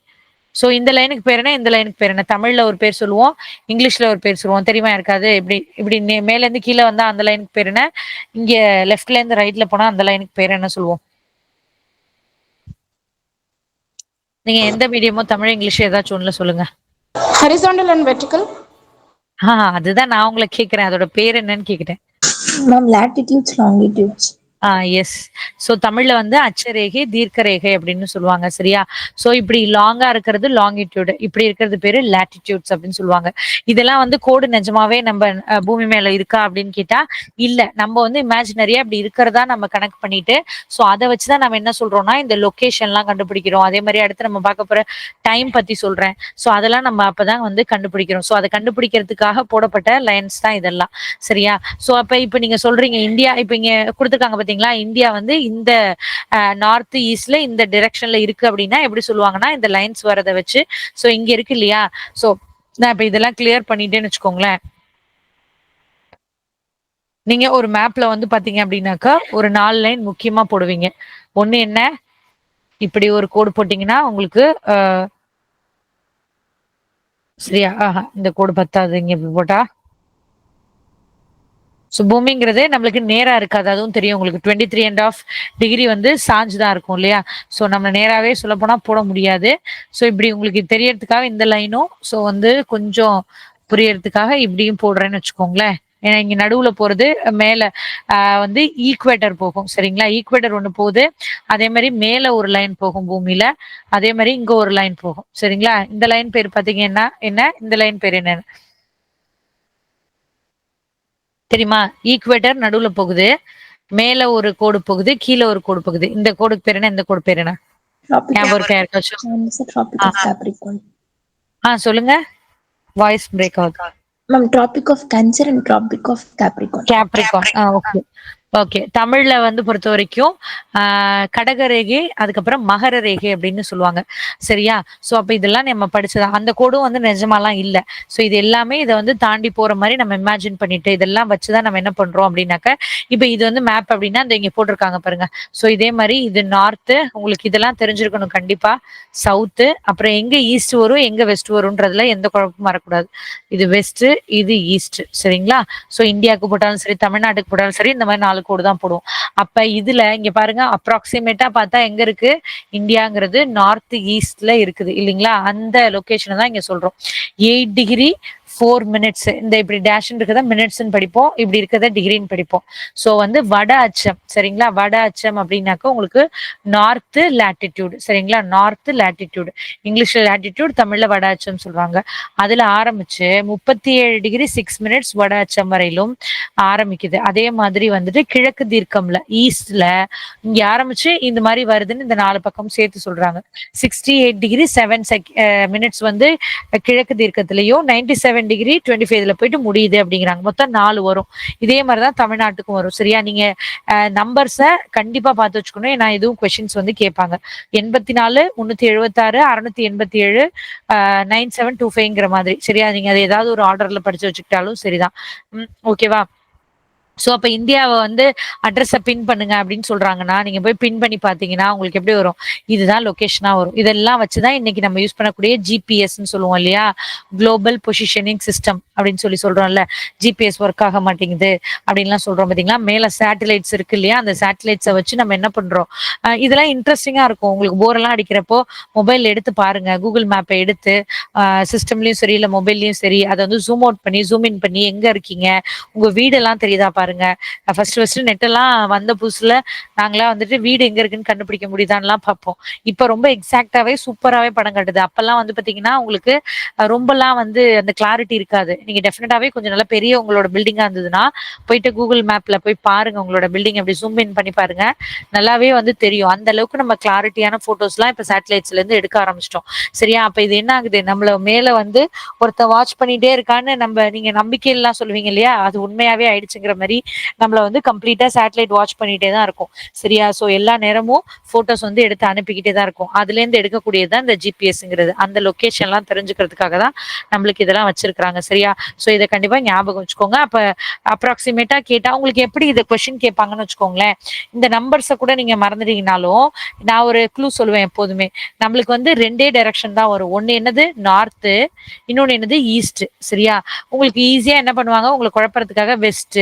சோ இந்த லைனுக்கு பேர் என்ன? இந்த லைனுக்கு பேர் என்ன? தமிழ்ல ஒரு பேர் சொல்லுவோம். இங்கிலீஷ்ல ஒரு பேர் சொல்லுவோம். தெரியுமா யாருக்காவது? இப்படி இப்படி மேல இருந்து கீழ வந்தா அந்த லைனுக்கு பேர் என்ன? இங்க லெஃப்ட்ல இருந்து ரைட்ல போனா அந்த லைனுக்கு பேர் என்ன சொல்லுவோம்? நீங்க எந்த மீடியமோ தமிழ், இங்கிலீஷ் ஏதாச்சும் ஒண்ணுல சொல்லுங்க. Horizontal and vertical. அதுதான் நான் உங்கள கேட்கிறேன். அதோட பேர் என்னன்னு கேட்கிறேன். Ma'am, latitudes, longitudes. S. So தமிழ்ல வந்து அட்சரேகை, தீர்க்கரேகை அப்படின்னு சொல்லுவாங்க. சரியா? ஸோ இப்படி லாங்கா இருக்கிறது லாங்கிட்யூட். இப்படி இருக்கிறது பேரு லேட்டிட்யூட்ஸ் அப்படின்னு சொல்லுவாங்க. இதெல்லாம் வந்து கோடு நிஜமாவே நம்ம பூமி மேல இருக்கா அப்படின்னு கேட்டா, இல்ல. நம்ம வந்து இமேஜினரியா இப்படி இருக்கிறதா நம்ம கணக்கு பண்ணிட்டு, ஸோ அத வச்சு தான் நம்ம என்ன சொல்றோம்னா, இந்த லொகேஷன்லாம் கண்டுபிடிக்கிறோம். அதே மாரி அடுத்து நம்ம பார்க்க போற டைம் பத்தி சொல்றேன். ஸோ அதெல்லாம் நம்ம அப்பதான் வந்து கண்டுபிடிக்கிறோம். ஸோ அத கண்டுபிடிக்கிறதுக்காக போடப்பட்ட லைன்ஸ் தான் இதெல்லாம். சரியா? ஸோ இப்ப நீங்க சொல்றீங்க இந்தியா இப்ப இங்க குடுத்துருக்காங்க பாத்தீங்களா? இந்தியா வந்து இந்த நார்த் ஈஸ்ட்ல இந்த டைரக்ஷன்ல இருக்கு அப்படின்னா எப்படி சொல்லுவாங்கன்னா, இந்த லைன்ஸ் வரத வச்சு சோ இங்க இருக்கு இல்லையா? சோ நான் இப்ப இதெல்லாம் கிளியர் பண்ணிட்டேன்னு வச்சுக்கோங்களேன். நீங்க ஒரு மேப்ல வந்து பாத்தீங்க அப்படின்னாக்கா, ஒரு 4 லைன் முக்கியமா போடுவீங்க. ஒண்ணு என்ன? இப்படி ஒரு கோடு போட்டீங்கன்னா, உங்களுக்கு சரியா? இந்த கோடு பத்தாது. இங்க இப்படி போட்டா பூமிங்கிறது நம்மளுக்கு நேரா இருக்காது. அதுவும் தெரியும் உங்களுக்கு 23.5 வந்து சாஞ்சு தான் இருக்கும் இல்லையா? சோ நம்ம நேராவே சொல்லப்போனா போட முடியாது. சோ இப்படி உங்களுக்கு தெரியறதுக்காக இந்த லைனும், சோ வந்து கொஞ்சம் புரியறதுக்காக இப்படியும் போடுறேன்னு வச்சுக்கோங்களேன். ஏன்னா இங்க நடுவுல போறது மேல வந்து ஈக்குவேட்டர் போகும். சரிங்களா? ஈக்குவேட்டர் ஒண்ணு போகுது. அதே மாரி மேல ஒரு லைன் போகும் பூமியில. அதே மாரி இங்க ஒரு லைன் போகும். சரிங்களா? இந்த லைன் பேர் பாத்தீங்கன்னா என்ன? இந்த லைன் பேர் என்ன? தெரியுமா? ஈக்குவேட்டர் நடுவுல போகுது. மேல ஒரு கோடு போகுது. கீழ ஒரு கோடு போகுது. இந்த கோடுக்கு பேர் என்ன? இந்த கோடு பேர் என்ன? Tropic ஞாபகம் of இருக்கா யாருக்காச்சும்? It's a Tropic of Capricorn. சொல்லுங்க. வாய்ஸ் பிரேக் ஆகுது. Ma'am, Tropic of Cancer and Tropic of Capricorn. Capricorn. Okay. Okay. தமிழ்ல வந்து பொறுத்தவரைக்கும், கடக ரேகை, அதுக்கப்புறம் மகர ரேகை அப்படின்னு சொல்லுவாங்க. சரியா? சோ அப்ப இதெல்லாம் நம்ம படிச்சது. அந்த கோடும் வந்து நிஜமாலாம் இல்ல. சோ இது எல்லாமே இத வந்து தாண்டி போற மாரி நம்ம இமேஜின் பண்ணிட்டு, இதெல்லாம் வச்சு தான் நம்ம என்ன பண்றோம் அப்படின்னாக்க, இப்ப இது வந்து மேப் அப்படின்னா, இந்த இங்க போட்டிருக்காங்க பாருங்க. சோ இதே மாரி இது நார்த்து, உங்களுக்கு இதெல்லாம் தெரிஞ்சிருக்கணும் கண்டிப்பா. சவுத்து, அப்புறம் எங்க ஈஸ்ட் வரும், எங்க வெஸ்ட் வரும்ன்றதுல எந்த குழப்பமும் வரக்கூடாது. இது வெஸ்ட், இது ஈஸ்ட். சரிங்களா? சோ இந்தியாவுக்கு போட்டாலும் சரி, தமிழ்நாட்டுக்கு போட்டாலும் சரி, இந்த மாரி 4 கோடு தான் போடுவோம். அப்ப இதுல இங்க பாருங்க அப்ராக்ஸிமேட்டா பார்த்தா எங்க இருக்கு? இந்தியாங்கிறது நார்த் ஈஸ்ட்ல இருக்குது இல்லைங்களா? அந்த லொகேஷன தான் இங்க சொல்றோம். 8 டிகிரி 4 மினிட்ஸ். இந்த இப்படி டேஷ்ன்னு இருக்கத மினிட்ஸ்ன்னு படிப்போம். இப்படி இருக்கத டிகிரின்னு படிப்போம். சோ வந்து வட அச்சம். சரிங்களா? வட அச்சம் அப்படின்னாக்க உங்களுக்கு நார்த் லேட்டிடியூட். சரிங்களா? North latitude. இங்கிலீஷ்ல லேட்டிடியூட், தமிழ்ல வட அச்சம் சொல்றாங்க. அதுல ஆரம்பிச்சு 37 டிகிரி 6 மினிட்ஸ் வட அச்சம் வரையிலும் ஆரம்பிக்குது. அதே மாதிரி வந்துட்டு கிழக்கு தீர்க்கம்ல ஈஸ்ட்ல இங்க ஆரம்பிச்சு இந்த மாதிரி வருதுன்னு இந்த 4 பக்கம் சேர்த்து சொல்றாங்க. 68 டிகிரி 7 மினிட்ஸ் வந்து கிழக்கு தீர்க்கத்திலயும் 97 டிகிரி 25ல போயிட்டு முடியுது அப்படிங்கிறாங்க. மொத்தம் 4 வரும். இதே மாதிரிதான் தமிழ்நாட்டுக்கும் வரும். சரியா? நீங்க நம்பர்ஸ கண்டிப்பா பார்த்து வச்சுக்கணும். ஏன்னா எதுவும் கொஸ்டின்ஸ் வந்து கேட்பாங்க. 84 376 687 9725ங்கிற மாதிரி. சரியா? நீங்க அதை ஏதாவது ஒரு ஆர்டர்ல படிச்சு வச்சுக்கிட்டாலும் சரிதான். ஓகேவா? ஸோ அப்ப இந்தியாவை வந்து அட்ரஸ பின் பண்ணுங்க அப்படின்னு சொல்றாங்கன்னா, நீங்க போய் பின் பண்ணி பார்த்தீங்கன்னா, உங்களுக்கு எப்படி வரும்? இதுதான் லொகேஷனா வரும். இதெல்லாம் வச்சு தான் இன்னைக்கு நம்ம யூஸ் பண்ணக்கூடிய ஜிபிஎஸ்ன்னு சொல்லுவோம் இல்லையா? குளோபல் பொசிஷனிங் சிஸ்டம் அப்படின்னு சொல்றோம்ல. ஜிபிஎஸ் ஒர்க் ஆக மாட்டேங்குது அப்படின்லாம் சொல்றோம் பார்த்தீங்களா? மேல சேட்டலைட்ஸ் இருக்கு இல்லையா? அந்த சேட்டலைட்ஸ வச்சு நம்ம என்ன பண்றோம்? இதெல்லாம் இன்ட்ரஸ்டிங்கா இருக்கும். உங்களுக்கு போரெல்லாம் அடிக்கிறப்போ மொபைல் எடுத்து பாருங்க. கூகுள் மேப்ப எடுத்து சிஸ்டம்லயும் சரி, இல்ல மொபைல்லயும் சரி, அத வந்து ஜூம் அவுட் பண்ணி, ஜூம் இன் பண்ணி எங்க இருக்கீங்க? உங்க வீடெல்லாம் தெரியுதா பாருங்க. ஃபர்ஸ்ட் நெட் எல்லாம் வந்த புதுசுல நாங்கலாம் வந்துட்டு வீடு எங்க இருக்குன்னு கண்டுபிடிக்க முடியுதான்லாம் பார்ப்போம். இப்ப ரொம்ப எக்ஸாக்ட்டாவே சூப்பராவே படம் காட்டுது. அப்பல்லாம் வந்து பாத்தீங்கன்னா, உங்களுக்கு ரொம்பலாம் வந்து அந்த கிளாரிட்டி இருக்காது. நீங்க டெஃபினட்டாவே கொஞ்சம் நல்லா பெரிய உங்களோட பில்டிங்கா இருந்ததுன்னா, போயிட்டு கூகுள் மேப்ல போய் பாருங்க உங்களோட பில்டிங் அப்படி ஜூம் இன் பண்ணி பாருங்க. நல்லாவே வந்து தெரியும். அந்த அளவுக்கு நம்ம கிளாரிட்டியான போட்டோஸ்லாம் இப்ப சேட்டலைட்ஸ்ல இருந்து எடுக்க ஆரம்பிச்சிட்டோம். சரியா? அப்ப இது என்ன ஆகுது? நம்மள மேல வந்து ஒருத்தன் வாட்ச் பண்ணிட்டே இருக்கான்னு நீங்க நம்பிக்கைலாம் சொல்லுவீங்க இல்லையா? அது உண்மையாவே ஆயிடுச்சுங்கிற மாரி நம்மள வந்து கம்ப்ளீட்டா சேட்டலைட் வாட்ச் பண்ணிட்டே தான் இருக்கும். சரியா? சோ எல்லா நேரமும் போட்டோஸ் வந்து எடுத்து அனுப்பிக்கிட்டே தான் இருக்கும். அதுலேருந்து எடுக்கக்கூடியது தான் இந்த ஜிபிஎஸ்ங்கிறது. அந்த லொகேஷன்லாம் தெரிஞ்சுக்கிறதுக்காக தான் நம்மளுக்கு இதெல்லாம் வச்சிருக்காங்க. சரியா? சோ இத கண்டிப்பா ஞாபகம் வச்சுக்கோங்க. அப்ப அப்ராக்ஸிமேட்டா கேட்டா உங்களுக்கு எப்படி இத கொஸ்டின் கேட்பாங்கன்னு வச்சுக்கோங்களேன். இந்த நம்பர்ஸ கூட நீங்க மறந்துட்டீங்கனாலும், நான் ஒரு க்ளூ சொல்லுவேன் எப்போதுமே. நம்மளுக்கு வந்து 2டே டைரக்ஷன் தான் வரும். ஒண்ணு என்னது நார்த்து, இன்னொன்னு என்னது ஈஸ்ட். சரியா? உங்களுக்கு ஈஸியா என்ன பண்ணுவாங்க, உங்கள குழப்பறதுக்காக வெஸ்ட்,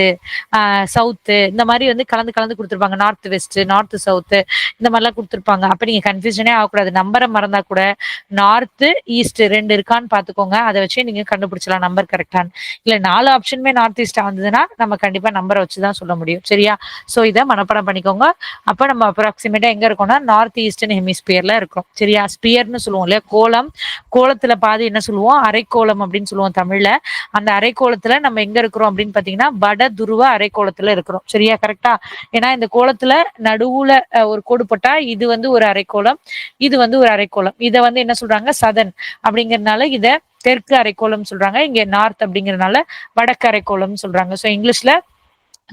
சவுத்து இந்த மாதிரி வந்து கலந்து கலந்து கொடுத்துருப்பாங்க. நார்த் வெஸ்ட், நார்த் சவுத்து இந்த மாதிரிலாம் கொடுத்துருப்பாங்க. அப்ப நீங்க கன்ஃபியூஷனே ஆகக்கூடாது. நம்பரை மறந்தா கூட நார்த் ஈஸ்ட் 2 இருக்கான்னு பாத்துக்கோங்க. அதை வச்சே நீங்க கண்டுபிடிச்சலாம் நம்பர் கரெக்டான்னு. இல்ல 4 ஆப்ஷனுமே நார்த் ஈஸ்டா வந்ததுன்னா நம்ம கண்டிப்பா நம்பரை வச்சுதான் சொல்ல முடியும். சரியா? சோ இதை மனப்பாடம் பண்ணிக்கோங்க. அப்ப நம்ம அப்ராக்சிமேட்டா எங்க இருக்கோம்னா நார்த் ஈஸ்டர்ன் ஹெமிஸ்பியர்ல இருக்கும். சரியா? ஸ்பியர்னு சொல்லுவோம் இல்லையா? கோலம். கோலத்துல பாதி என்ன சொல்லுவோம்? அரைக்கோளம் அப்படின்னு சொல்லுவோம் தமிழ்ல. அந்த அரைக்கோளத்துல நம்ம எங்க இருக்கிறோம் அப்படின்னு பாத்தீங்கன்னா வட துருவ அரைக்கோளத்துல இருக்கிறோம். சரியா? கரெக்டா? ஏன்னா இந்த கோலத்துல நடுவுல ஒரு கோடு போட்டா இது வந்து ஒரு அரைக்கோளம், இது வந்து ஒரு அரைக்கோளம். இத வந்து என்ன சொல்றாங்க? சதன் அப்படிங்கறதுனால இத தெற்கு அரைக்கோளம் சொல்றாங்க. இங்க நார்த் அப்படிங்கறதுனால வடக்கு அரைக்கோளம் சொல்றாங்க. சோ இங்கிலீஷ்ல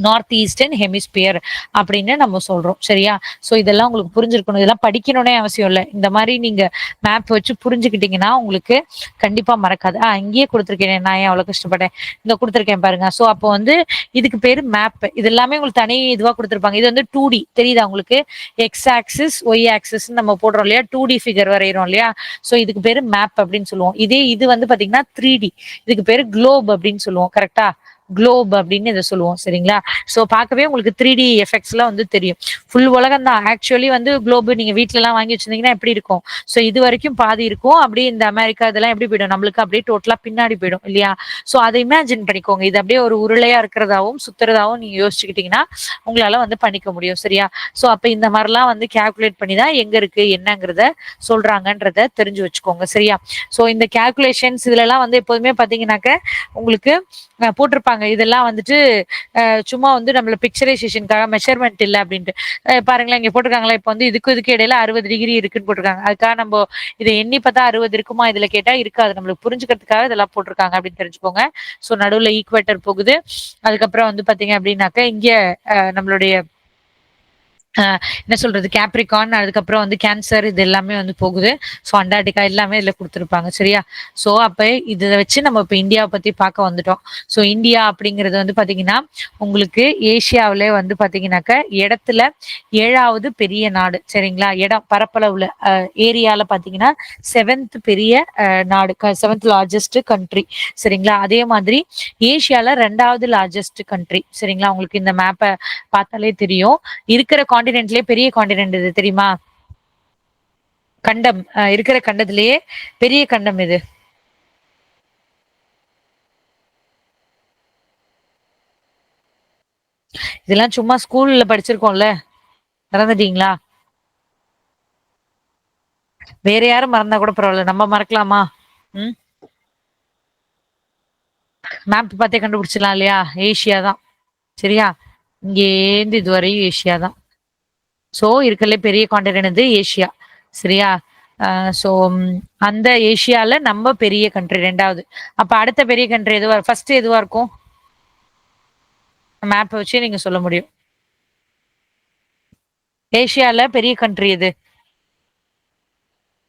நார்த் ஈஸ்டர்ன் ஹெமிஸ்பியர் அப்படின்னு நம்ம சொல்றோம். சரியா? சோ இதெல்லாம் உங்களுக்கு புரிஞ்சிருக்கணும். இதெல்லாம் படிக்கணும்னே அவசியம் இல்லை. இந்த மாதிரி நீங்க மேப் வச்சு புரிஞ்சுக்கிட்டீங்கன்னா உங்களுக்கு கண்டிப்பா மறக்காது. இங்கேயே கொடுத்துருக்கேன். நான் ஏன் அவ்வளவு கஷ்டப்பட்டேன்? இங்க கொடுத்துருக்கேன் பாருங்க. சோ அப்போ வந்து இதுக்கு பேரு மேப். இது எல்லாமே உங்களுக்கு தனி இதுவா கொடுத்துருப்பாங்க. இது வந்து 2D தெரியுதா உங்களுக்கு? எக்ஸ் ஆக்சிஸ் ஒய் ஆக்சிஸ் நம்ம போடுறோம் இல்லையா? 2D ஃபிகர் வரைகிறோம் இல்லையா? சோ இதுக்கு பேரு மேப் அப்படின்னு சொல்லுவோம். இது வந்து பாத்தீங்கன்னா 3D. இதுக்கு பேரு குளோப் அப்படின்னு சொல்லுவோம். கரெக்டா? குளோப் அப்படின்னு இதை சொல்லுவோம். சரிங்களா? சோ பார்க்கவே உங்களுக்கு 3D எஃபெக்ட்ஸ் எல்லாம் வந்து தெரியும். ஃபுல் உலகம் தான். ஆக்சுவலி வந்து குளோப் நீங்க வீட்டுல எல்லாம் வாங்கி வச்சிருந்தீங்கன்னா எப்படி இருக்கும்? சோ இது வரைக்கும் பாதி இருக்கும். அப்படியே இந்த அமெரிக்கா இதெல்லாம் எப்படி போயிடும்? நம்மளுக்கு அப்படியே டோட்டலா பின்னாடி போயிடும் இல்லையா? சோ அதை இமேஜின் பண்ணிக்கோங்க. இது அப்படியே ஒரு உருளையா இருக்கிறதாவும் சுத்துறதாவும் நீங்க யோசிச்சுக்கிட்டீங்கன்னா உங்களால வந்து பண்ணிக்க முடியும். சரியா? சோ அப்ப இந்த மாதிரிலாம் வந்து கால்குலேட் பண்ணி தான் எங்க இருக்கு என்னங்கிறத சொல்றாங்கன்றத தெரிஞ்சு வச்சுக்கோங்க. சரியா? சோ இந்த கால்குலேஷன்ஸ் இதுல எல்லாம் வந்து எப்போதுமே பாத்தீங்கன்னாக்க உங்களுக்கு போட்டிருப்பாங்க. இதெல்லாம் வந்துட்டு சும்மா வந்து நம்மள பிக்சரைசேஷனுக்காக மெஷர்மெண்ட் இல்லை அப்படின்ட்டு. பாருங்களேன் இங்க போட்டிருக்காங்களா? இப்ப வந்து இதுக்கு இடையில 60 டிகிரி இருக்குன்னு போட்டிருக்காங்க. அதுக்காக நம்ம இதை எண்ணி பார்த்தா 60 இருக்குமா? இதுல கேட்டா இருக்காது. நம்மளுக்கு புரிஞ்சுக்கிறதுக்காக இதெல்லாம் போட்டிருக்காங்க அப்படின்னு தெரிஞ்சுக்கோங்க. சோ நடுவுல ஈக்குவேட்டர் போகுது. அதுக்கப்புறம் வந்து பாத்தீங்க அப்படின்னாக்க இங்க நம்மளுடைய என்ன சொல்றது கேப்ரிகான், அதுக்கப்புறம் வந்து கேன்சர் இது எல்லாமே வந்து போகுது. ஸோ அண்டார்டிகா எல்லாமே இதுல கொடுத்துருப்பாங்க. சரியா? ஸோ அப்ப இதை வச்சு நம்ம இப்ப இந்தியாவை பத்தி பார்க்க வந்துட்டோம். ஸோ இந்தியா அப்படிங்கிறது வந்து பாத்தீங்கன்னா உங்களுக்கு ஏசியாவிலே வந்து பாத்தீங்கன்னாக்க இடத்துல 7வது பெரிய நாடு. சரிங்களா? இடம் பரப்பளவுல ஏரியால பாத்தீங்கன்னா 7th பெரிய நாடு, 7th லார்ஜஸ்ட் கண்ட்ரி. சரிங்களா? அதே மாதிரி ஏசியால 2வது லார்ஜஸ்ட் கண்ட்ரி. சரிங்களா? உங்களுக்கு இந்த மேப்பை பார்த்தாலே தெரியும். இருக்கிற காண்டினென்ட்லயே பெரிய காண்டினென்ட் இது தெரியுமா? கண்டம் இருக்கிற கண்டத்திலேயே பெரிய கண்டம் இது. இதெல்லாம் சும்மா ஸ்கூல்ல படிச்சிருக்கோம்ல, மறந்துட்டீங்களா? வேற யாரும் மறந்தா கூட பரவாயில்ல, நம்ம மறக்கலாமா? ம் மேப் பார்த்தே கண்டுபிடிச்சிடலாம் இல்லையா? ஏசியா தான். சரியா? இங்கேருந்து இதுவரையும் ஏசியா தான். சோ இருக்கறதுல பெரிய காண்டினென்ட் வந்து ஏசியா. சரியா? சோ அந்த ஏசியால நம்ம பெரிய கண்ட்ரி 2வது. அப்ப அடுத்த பெரிய கண்ட்ரி எதுவா ஃபர்ஸ்ட் எதுவா இருக்கும்? மேப் வச்சு நீங்க சொல்ல முடியும். ஏசியால பெரிய கண்ட்ரி எது?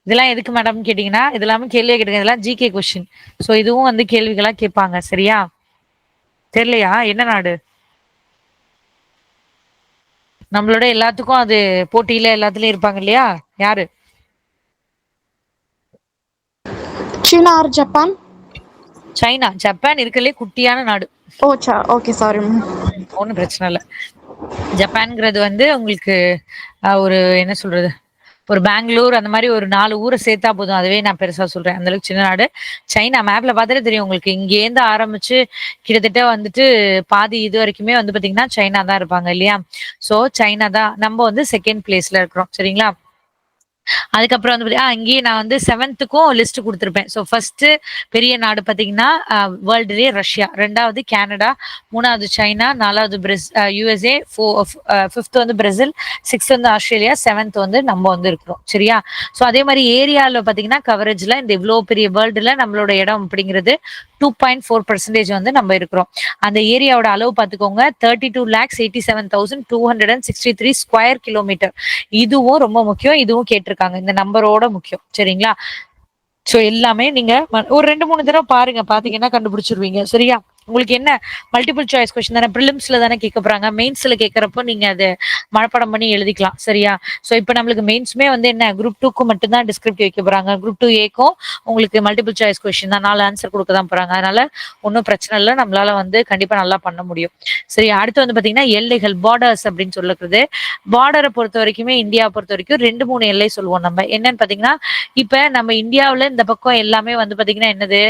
இதெல்லாம் எதுக்கு மேடம் கேட்டீங்கன்னா, இதெல்லாமே கேள்வியா கேட்டுங்க. இதெல்லாம் ஜிகே கொஸ்டின். சோ இதுவும் வந்து கேள்விகளா கேட்பாங்க. சரியா? தெரியலையா? என்ன நாடு? நம்மளோட எல்லாத்துக்கும் அது போட்டியில எல்லாத்துலயும் இருப்பாங்க இல்லையா? யாரு? China or Japan? China. Japan இருக்கறதுலே குட்டியான நாடு. Oh, okay, sorry. ஒண்ணும் பிரச்சனை இல்ல. ஜப்பான்ங்கிறது வந்து உங்களுக்கு ஒரு என்ன சொல்றது, ஒரு பெங்களூர் அந்த மாதிரி ஒரு 4 ஊரை சேர்த்தா போதும். அதுவே நான் பெருசா சொல்றேன். அந்த அளவுக்கு சின்ன நாடு. சைனா மேப்ல பார்த்தாலே தெரியும் உங்களுக்கு. இங்கேருந்து ஆரம்பிச்சு கிட்டத்தட்ட வந்துட்டு பாதி இது வரைக்குமே வந்து பாத்தீங்கன்னா சைனா தான் இருப்பாங்க இல்லையா? சோ சைனா தான். நம்ம வந்து செகண்ட் பிளேஸ்ல இருக்கிறோம். சரிங்களா? அதுக்கப்புறம் வந்து இங்கேயே நான் வந்து 7த்துக்கும் லிஸ்ட் கொடுத்துருப்பேன். ஸோ ஃபர்ஸ்ட் பெரிய நாடு பார்த்தீங்கன்னா வேர்ல்டுலேயே ரஷ்யா, 2வது கனடா, 3வது சைனா, 4வது யூஎஸ்ஏ, 5th வந்து பிரேசில், 6th வந்து ஆஸ்திரேலியா, 7th வந்து நம்ம வந்து இருக்கிறோம். சரியா? ஸோ அதே மாதிரி ஏரியாவில் பார்த்தீங்கன்னா கவரேஜ்ல இந்த இவ்வளோ பெரிய வேர்ல்டுல நம்மளோட இடம் அப்படிங்கிறது 2.4% வந்து நம்ம இருக்கிறோம். அந்த ஏரியாவோட அளவு பார்த்துக்கோங்க, 32,87,263 ஸ்கொயர் கிலோமீட்டர். இதுவும் ரொம்ப முக்கியம். இதுவும் கேட்டிருக்காங்க. இந்த நம்பரோட முக்கியம். சரிங்களா? சோ எல்லாமே நீங்க ஒரு 2-3 தடவை பாருங்க. பாத்தீங்கன்னா கண்டுபிடிச்சிருவீங்க. சரியா? உங்களுக்கு என்ன மல்டிபிள் சாய்ஸ் கொஸ்டின் தானே, பிரிலிம்ஸ்ல தானே கேட்க போறாங்க. மெயின்ஸ்ல கேட்கறப்போ நீங்க அதை மனப்பாடம் பண்ணி எழுதிக்கலாம். சரியா? சோ இப்ப நம்மளுக்கு மெயின்ஸ்மே வந்து என்ன, குரூப் 2க்கு மட்டும் தான் டிஸ்கிரிப்டிவ் வைக்க போறாங்க. குரூப் 2A உங்களுக்கு மல்டிபிள் சாய்ஸ் கொஸ்டின் தான், 4 ஆன்சர் கொடுக்க தான் போறாங்க. அதனால ஒன்றும் பிரச்சனை இல்லை, நம்மளால வந்து கண்டிப்பா நல்லா பண்ண முடியும். சரி, அடுத்து வந்து பாத்தீங்கன்னா எல்லைகள், பார்டர்ஸ் அப்படின்னு சொல்லுறது. பார்டரை பொறுத்த வரைக்குமே இந்தியா பொறுத்த வரைக்கும் 2-3 எல்லை சொல்லுவோம் நம்ம. என்னன்னு பாத்தீங்கன்னா இப்ப நம்ம இந்தியாவுல இந்த பக்கம் எல்லாமே வந்து பாத்தீங்கன்னா என்னது,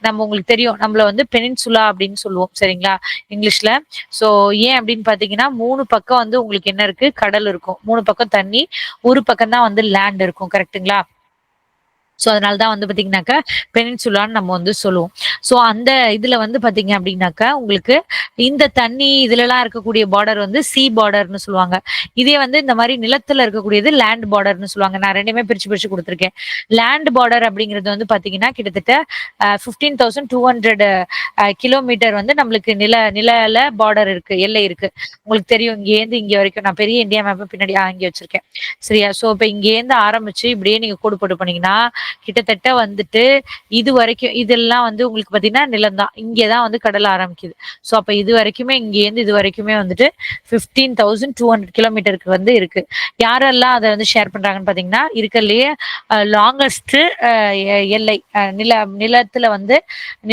நம்ம உங்களுக்கு தெரியும் நம்மள வந்து பெனின்சுலா அப்படின்னு சொல்லுவோம். சரிங்களா? இங்கிலீஷ்ல. சோ ஏன் அப்படின்னு பாத்தீங்கன்னா 3 பக்கம் வந்து உங்களுக்கு என்ன இருக்கு, கடல் இருக்கும். 3 பக்கம் தண்ணி, ஒரு பக்கம் தான் வந்து லேண்ட் இருக்கும். கரெக்ட்டுங்களா? சோ அதனாலதான் வந்து பாத்தீங்கன்னாக்கா பெனின்சுலான்னு நம்ம வந்து சொல்லுவோம். சோ அந்த இதுல வந்து பாத்தீங்க அப்படின்னாக்கா உங்களுக்கு இந்த தண்ணி இதுல எல்லாம் இருக்கக்கூடிய பார்டர் வந்து சி பார்டர்னு சொல்லுவாங்க. இதே வந்து இந்த மாதிரி நிலத்துல இருக்கக்கூடியது லேண்ட் பார்டர்னு சொல்லுவாங்க. நான் ரெண்டுமே பிரிச்சு கொடுத்துருக்கேன். லேண்ட் பார்டர் அப்படிங்கிறது வந்து பாத்தீங்கன்னா கிட்டத்தட்ட 15,200 கிலோமீட்டர் வந்து நம்மளுக்கு நில பார்டர் இருக்கு, எல்லை இருக்கு. உங்களுக்கு தெரியும் இங்க இருந்து இங்க வரைக்கும். நான் பெரிய இந்தியா மேப் பின்னாடி இங்க வச்சிருக்கேன். சரியா? சோ இப்ப இங்க இருந்து ஆரம்பிச்சு இப்படியே நீங்க கோடு போட்டு போனீங்கன்னா கிட்டத்தட்ட வந்துட்டு இது வரைக்கும் இதெல்லாம் வந்து உங்களுக்கு பாத்தீங்கன்னா நிலம் தான். இங்கதான் வந்து கடல் ஆரம்பிக்குது. சோ அப்ப இது வரைக்குமே இங்க இருந்து இது வரைக்குமே வந்துட்டு 15,200 கிலோமீட்டருக்கு வந்து இருக்கு. யாரெல்லாம் அதை வந்து ஷேர் பண்றாங்கன்னு பாத்தீங்கன்னா இருக்கலையே லாங்கஸ்ட் எல்லை, நிலத்துல வந்து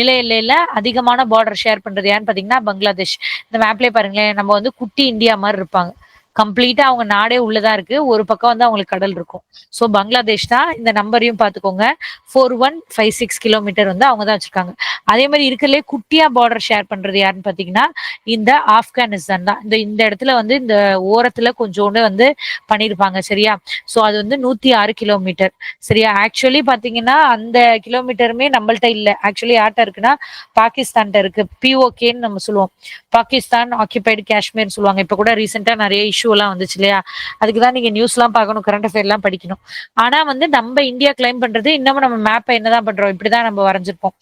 நில எல்லையில அதிகமான பார்டர் ஷேர் பண்றது யாருன்னு பாத்தீங்கன்னா பங்களாதேஷ். இந்த மேப்லயே பாருங்களேன், நம்ம வந்து குட்டி இந்தியா மாதிரி இருப்பாங்க. கம்ப்ளீட்டா அவங்க நாடே உள்ளதா இருக்கு. ஒரு பக்கம் வந்து அவங்களுக்கு கடல் இருக்கும். சோ பங்களாதேஷ் தான். இந்த நம்பரையும் பாத்துக்கோங்க, 4156 கிலோமீட்டர் வந்து அவங்க தான் வச்சிருக்காங்க. அதே மாதிரி இருக்கலே குட்டியா பார்டர் ஷேர் பண்றது யாருன்னு பாத்தீங்கன்னா இந்த ஆப்கானிஸ்தான் தான். இந்த இடத்துல வந்து இந்த ஓரத்துல கொஞ்சோண்டு வந்து பண்ணிருப்பாங்க. சரியா? சோ அது வந்து 106 கிலோமீட்டர். சரியா? ஆக்சுவலி பாத்தீங்கன்னா அந்த கிலோமீட்டருமே நம்மள்ட்ட இல்ல. ஆக்சுவலி யார்ட்ட இருக்குன்னா பாகிஸ்தான்ட்ட இருக்கு. POKன்னு நம்ம சொல்லுவோம், பாகிஸ்தான் ஆக்கியபைடு காஷ்மீர் சொல்லுவாங்க. இப்ப கூட ரீசெண்டா நிறைய இஷ்யூ எல்லாம் வந்துச்சு இல்லையா? அதுக்குதான் நீங்க நியூஸ் எல்லாம் பார்க்கணும், கரண்ட் அஃபேர் எல்லாம் படிக்கணும். ஆனா வந்து நம்ம இந்தியா கிளைம் பண்றது இன்னமும் நம்ம மேப்பை என்னதான் பண்றோம், இப்படிதான் நம்ம வரைஞ்சிருப்போம்.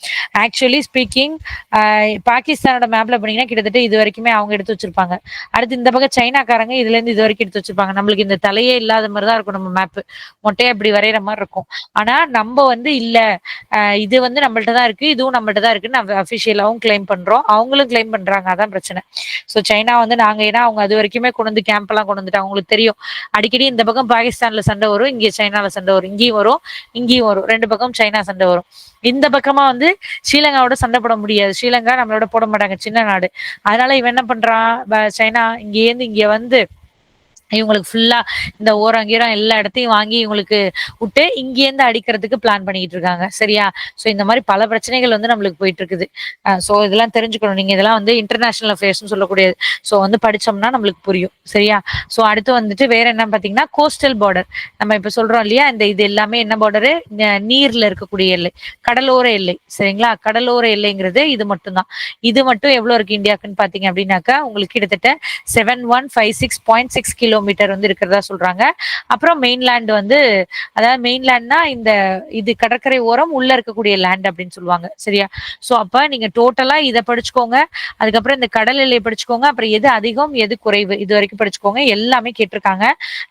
ஆக்சுவலி ஸ்பீக்கிங் பாகிஸ்தானோட மேப்ல பண்ணீங்கன்னா கிட்டத்தட்ட இது வரைக்குமே அவங்க எடுத்து வச்சிருப்பாங்க. அடுத்து இந்த பக்கம் சைனாக்காரங்க இதுல இருந்து இது வரைக்கும் எடுத்து வச்சிருப்பாங்க. நம்மளுக்கு இந்த தலையே இல்லாத மாதிரிதான் இருக்கும் நம்ம மேப், மொட்டையா இப்படி வரைகிற மாதிரி இருக்கும். ஆனா நம்ம வந்து இல்ல, இது வந்து நம்மள்ட்ட தான் இருக்கு, இதுவும் நம்மள்ட்ட தான் இருக்குன்னு நம்ம அபிஷியலாவும் கிளைம் பண்றோம், அவங்களும் கிளைம் பண்றாங்க. அதான் பிரச்சனை. சோ சைனா வந்து நாங்க ஏன்னா அவங்க அது வரைக்குமே கொண்டு வந்து கேம்ப் எல்லாம் கொண்டு வந்துட்டாங்க. உங்களுக்கு தெரியும் அடிக்கடி இந்த பக்கம் பாகிஸ்தான்ல சண்டை வரும், இங்கே சைனால சண்டை வரும், இங்கேயும் வரும் இங்கேயும் வரும், 2 பக்கம் சைனா சண்டை வரும். இந்த பக்கமா வந்து ஸ்ரீலங்காவோட சண்டை போட முடியாது. ஸ்ரீலங்கா நம்மளோட போட மாட்டாங்க, சின்ன நாடு. அதனால இவன் என்ன பண்றான், சைனா இங்க இருந்து இங்க வந்து இவங்களுக்கு ஃபுல்லா இந்த ஓரங்கீரம் எல்லா இடத்தையும் வாங்கி இவங்களுக்கு விட்டு இங்கேருந்து அடிக்கிறதுக்கு பிளான் பண்ணிட்டு இருக்காங்க. சரியா? சோ இந்த மாதிரி பல பிரச்சனைகள் வந்து நம்மளுக்கு போயிட்டு இருக்குது. சோ இதெல்லாம் தெரிஞ்சுக்கணும். நீங்க இதெல்லாம் வந்து இன்டர்நேஷனல் அஃபேர்ஸ்னு சொல்லக்கூடியது. சோ வந்து படிச்சோம்னா நம்மளுக்கு புரியும். சரியா? சோ அடுத்து வந்துட்டு வேற என்ன பாத்தீங்கன்னா கோஸ்டல் பார்டர். நம்ம இப்ப சொல்றோம் இல்லையா, இது எல்லாமே என்ன பார்டரு, நீர்ல இருக்கக்கூடிய எல்லை, கடலோர எல்லை. சரிங்களா? கடலோர எல்லைங்கிறது இது மட்டும் தான். இது மட்டும் எவ்வளவு இருக்கு இந்தியாவுக்குன்னு பாத்தீங்க அப்படின்னாக்கா உங்களுக்கு கிட்டத்தட்ட 7156.6 கிலோமீட்டர் வந்து இருக்கிறதா சொல்றாங்க. அப்புறம் மெயின்லேண்ட் வந்து, அதாவது மெயின்லேண்ட்னா இந்த இது கடற்கரை ஓரம் உள்ள இருக்கக்கூடிய லேண்ட் அப்படின்னு சொல்லுவாங்க. சரியா? சோ அப்ப நீங்க டோட்டலா இதை படிச்சுக்கோங்க, அதுக்கப்புறம் இந்த கடல் எல்லை படிச்சுக்கோங்க, அப்புறம் எது அதிகம் எது குறைவு இது வரைக்கும் படிச்சுக்கோங்க. எல்லாமே கேட்டிருக்காங்க,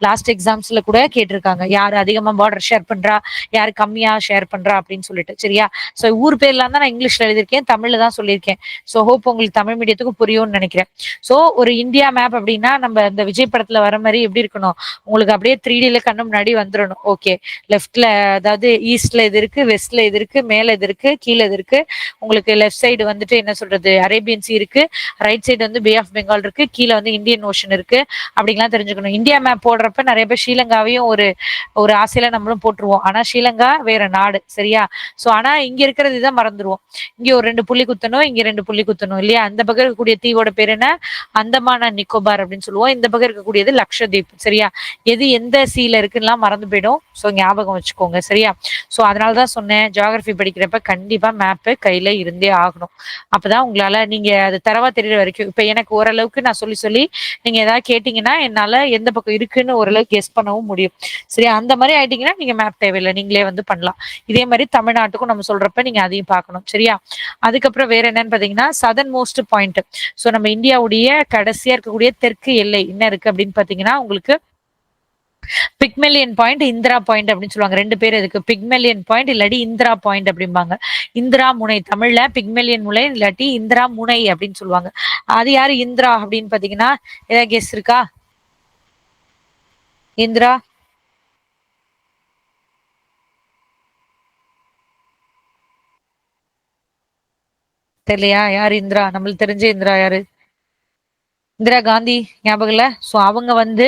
லாஸ்ட் எக்ஸாம்ஸ்ல கூட கேட்டிருக்காங்க, யாரு அதிகமா பார்டர் ஷேர் பண்றா, யாரு கம்மியா ஷேர் பண்றா அப்படின்னு சொல்லிட்டு. சரியா? சோ ஊர் பேர்லாம் தான் நான் இங்கிலீஷ்ல எழுதியிருக்கேன், தமிழ்ல தான் சொல்லியிருக்கேன். சோ ஹோப் உங்களுக்கு தமிழ் மீடியத்துக்கு புரியும்னு நினைக்கிறேன். சோ ஒரு இந்தியா மேப் அப்படின்னா நம்ம இந்த விஜய் படத்துல வர வர மாதிரி எப்படி இருக்கணும், உங்களுக்கு அப்படியே 3Dல கண்ணு முன்னாடி வந்துடணும். ஓகே, லெஃப்ட்ல அதாவது ஈஸ்ட்ல இது இருக்கு, வெஸ்ட்ல இது இருக்கு, மேல இது இருக்கு, கீழே இது இருக்கு. உங்களுக்கு லெஃப்ட் சைடு வந்துட்டு என்ன சொல்றது அரேபியன் சி இருக்கு, ரைட் சைடு வந்து பே ஆஃப் பெங்கால் இருக்கு, கீழே வந்து இந்தியன் ஓஷன் இருக்கு. அப்படிங்கலாம் தெரிஞ்சுக்கணும். இந்தியா மேப் போடுறப்ப நிறைய பேர் ஸ்ரீலங்காவையும் ஒரு ஒரு ஆசையில நம்மளும் போட்டுருவோம். ஆனா ஸ்ரீலங்கா வேற நாடு, சரியா? சோ ஆனா இங்க இருக்கிறது இதான் மறந்துருவோம். இங்க ஒரு 2 புள்ளி குத்தணும், இங்க 2 புள்ளி குத்தணும் இல்லையா? அந்த பக்கம் இருக்கக்கூடிய தீவோட பேர் என்ன? அந்தமான் அண்ட் நிக்கோபார் அப்படின்னு சொல்லுவோம். இந்த பக்கம் இருக்கக்கூடியது லக்ஷதீப், சரியா? எது எந்த சீல இருக்குன்னு மறந்து போயிடும். சோ ஞாபகம் வச்சுக்கோங்க, சரியா? சோ அதனாலதான் சொன்னேன், ஜியோகிராஃபி படிக்கிறப்ப கண்டிப்பா மேப் கையில இருந்தே ஆகணும். அப்பதான் உங்களால நீங்க அது தரவா தெரியற வரைக்கும், இப்ப எனக்கு ஓரளவுக்கு நான் சொல்லி சொல்லி நீங்க ஏதாவது கேட்டீங்கன்னா என்னால எந்த பக்கம் இருக்குன்னு ஓரளவுக்கு கெஸ் பண்ணவும் முடியும், சரியா? அந்த மாதிரி ஆயிட்டீங்கன்னா நீங்க மேப் தேவையில்லை, நீங்களே வந்து பண்ணலாம். இதே மாதிரி தமிழ்நாட்டுக்கும் நம்ம சொல்றப்ப நீங்க அதையும் பார்க்கணும், சரியா? அதுக்கப்புறம் வேற என்னன்னு பாத்தீங்கன்னா சதன் மோஸ்ட் பாயிண்ட். சோ நம்ம இந்தியாவுடைய கடைசியா இருக்கக்கூடிய தெற்கு எல்லை என்ன இருக்கு அப்படின்னு பாத்தீங்கன்னா உங்களுக்கு பிக்மெலியன் பாயிண்ட், இந்திரா பாயிண்ட் அப்படின்னு சொல்லுவாங்க. 2 பேர் இருக்கு, பிக்மெலியன் பாயிண்ட் இல்லாட்டி இந்திரா பாயிண்ட் அப்படிம்பாங்க. இந்திரா முனை, தமிழ்ல பிக்மெலியன் முனை இல்லாட்டி இந்திரா முனை அப்படின்னு சொல்லுவாங்க. அது யாரு இந்திரா அப்படின்னு பாத்தீங்கன்னா ஏதாவது கெஸ் இருக்கா? இந்திரா தெரியலையா? யாரு இந்திரா? நம்மளுக்கு தெரிஞ்ச இந்திரா யாரு? இந்திரா காந்தி ஞாபகம் இல்ல? சோ அவங்க வந்து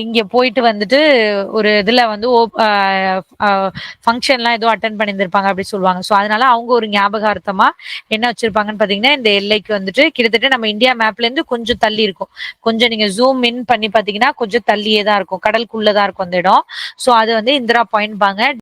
இங்க போயிட்டு வந்துட்டு ஒரு இதுல வந்து ஃபங்க்ஷன்லாம் ஏதோ அட்டன் பண்ணியிருந்திருப்பாங்க அப்படி சொல்லுவாங்க. சோ அதனால அவங்க ஒரு ஞாபகார்த்தமா என்ன வச்சிருப்பாங்கன்னு பாத்தீங்கன்னா இந்த எல்லைக்கு வந்துட்டு கிட்டத்தட்ட நம்ம இந்தியா மேப்ல இருந்து கொஞ்சம் தள்ளி இருக்கும். கொஞ்சம் நீங்க ஜூம் இன் பண்ணி பாத்தீங்கன்னா கொஞ்சம் தள்ளியே தான் இருக்கும், கடலுக்குள்ளதான் இருக்கும் அந்த இடம். சோ அது வந்து இந்திரா பாயிண்ட் பாங்க.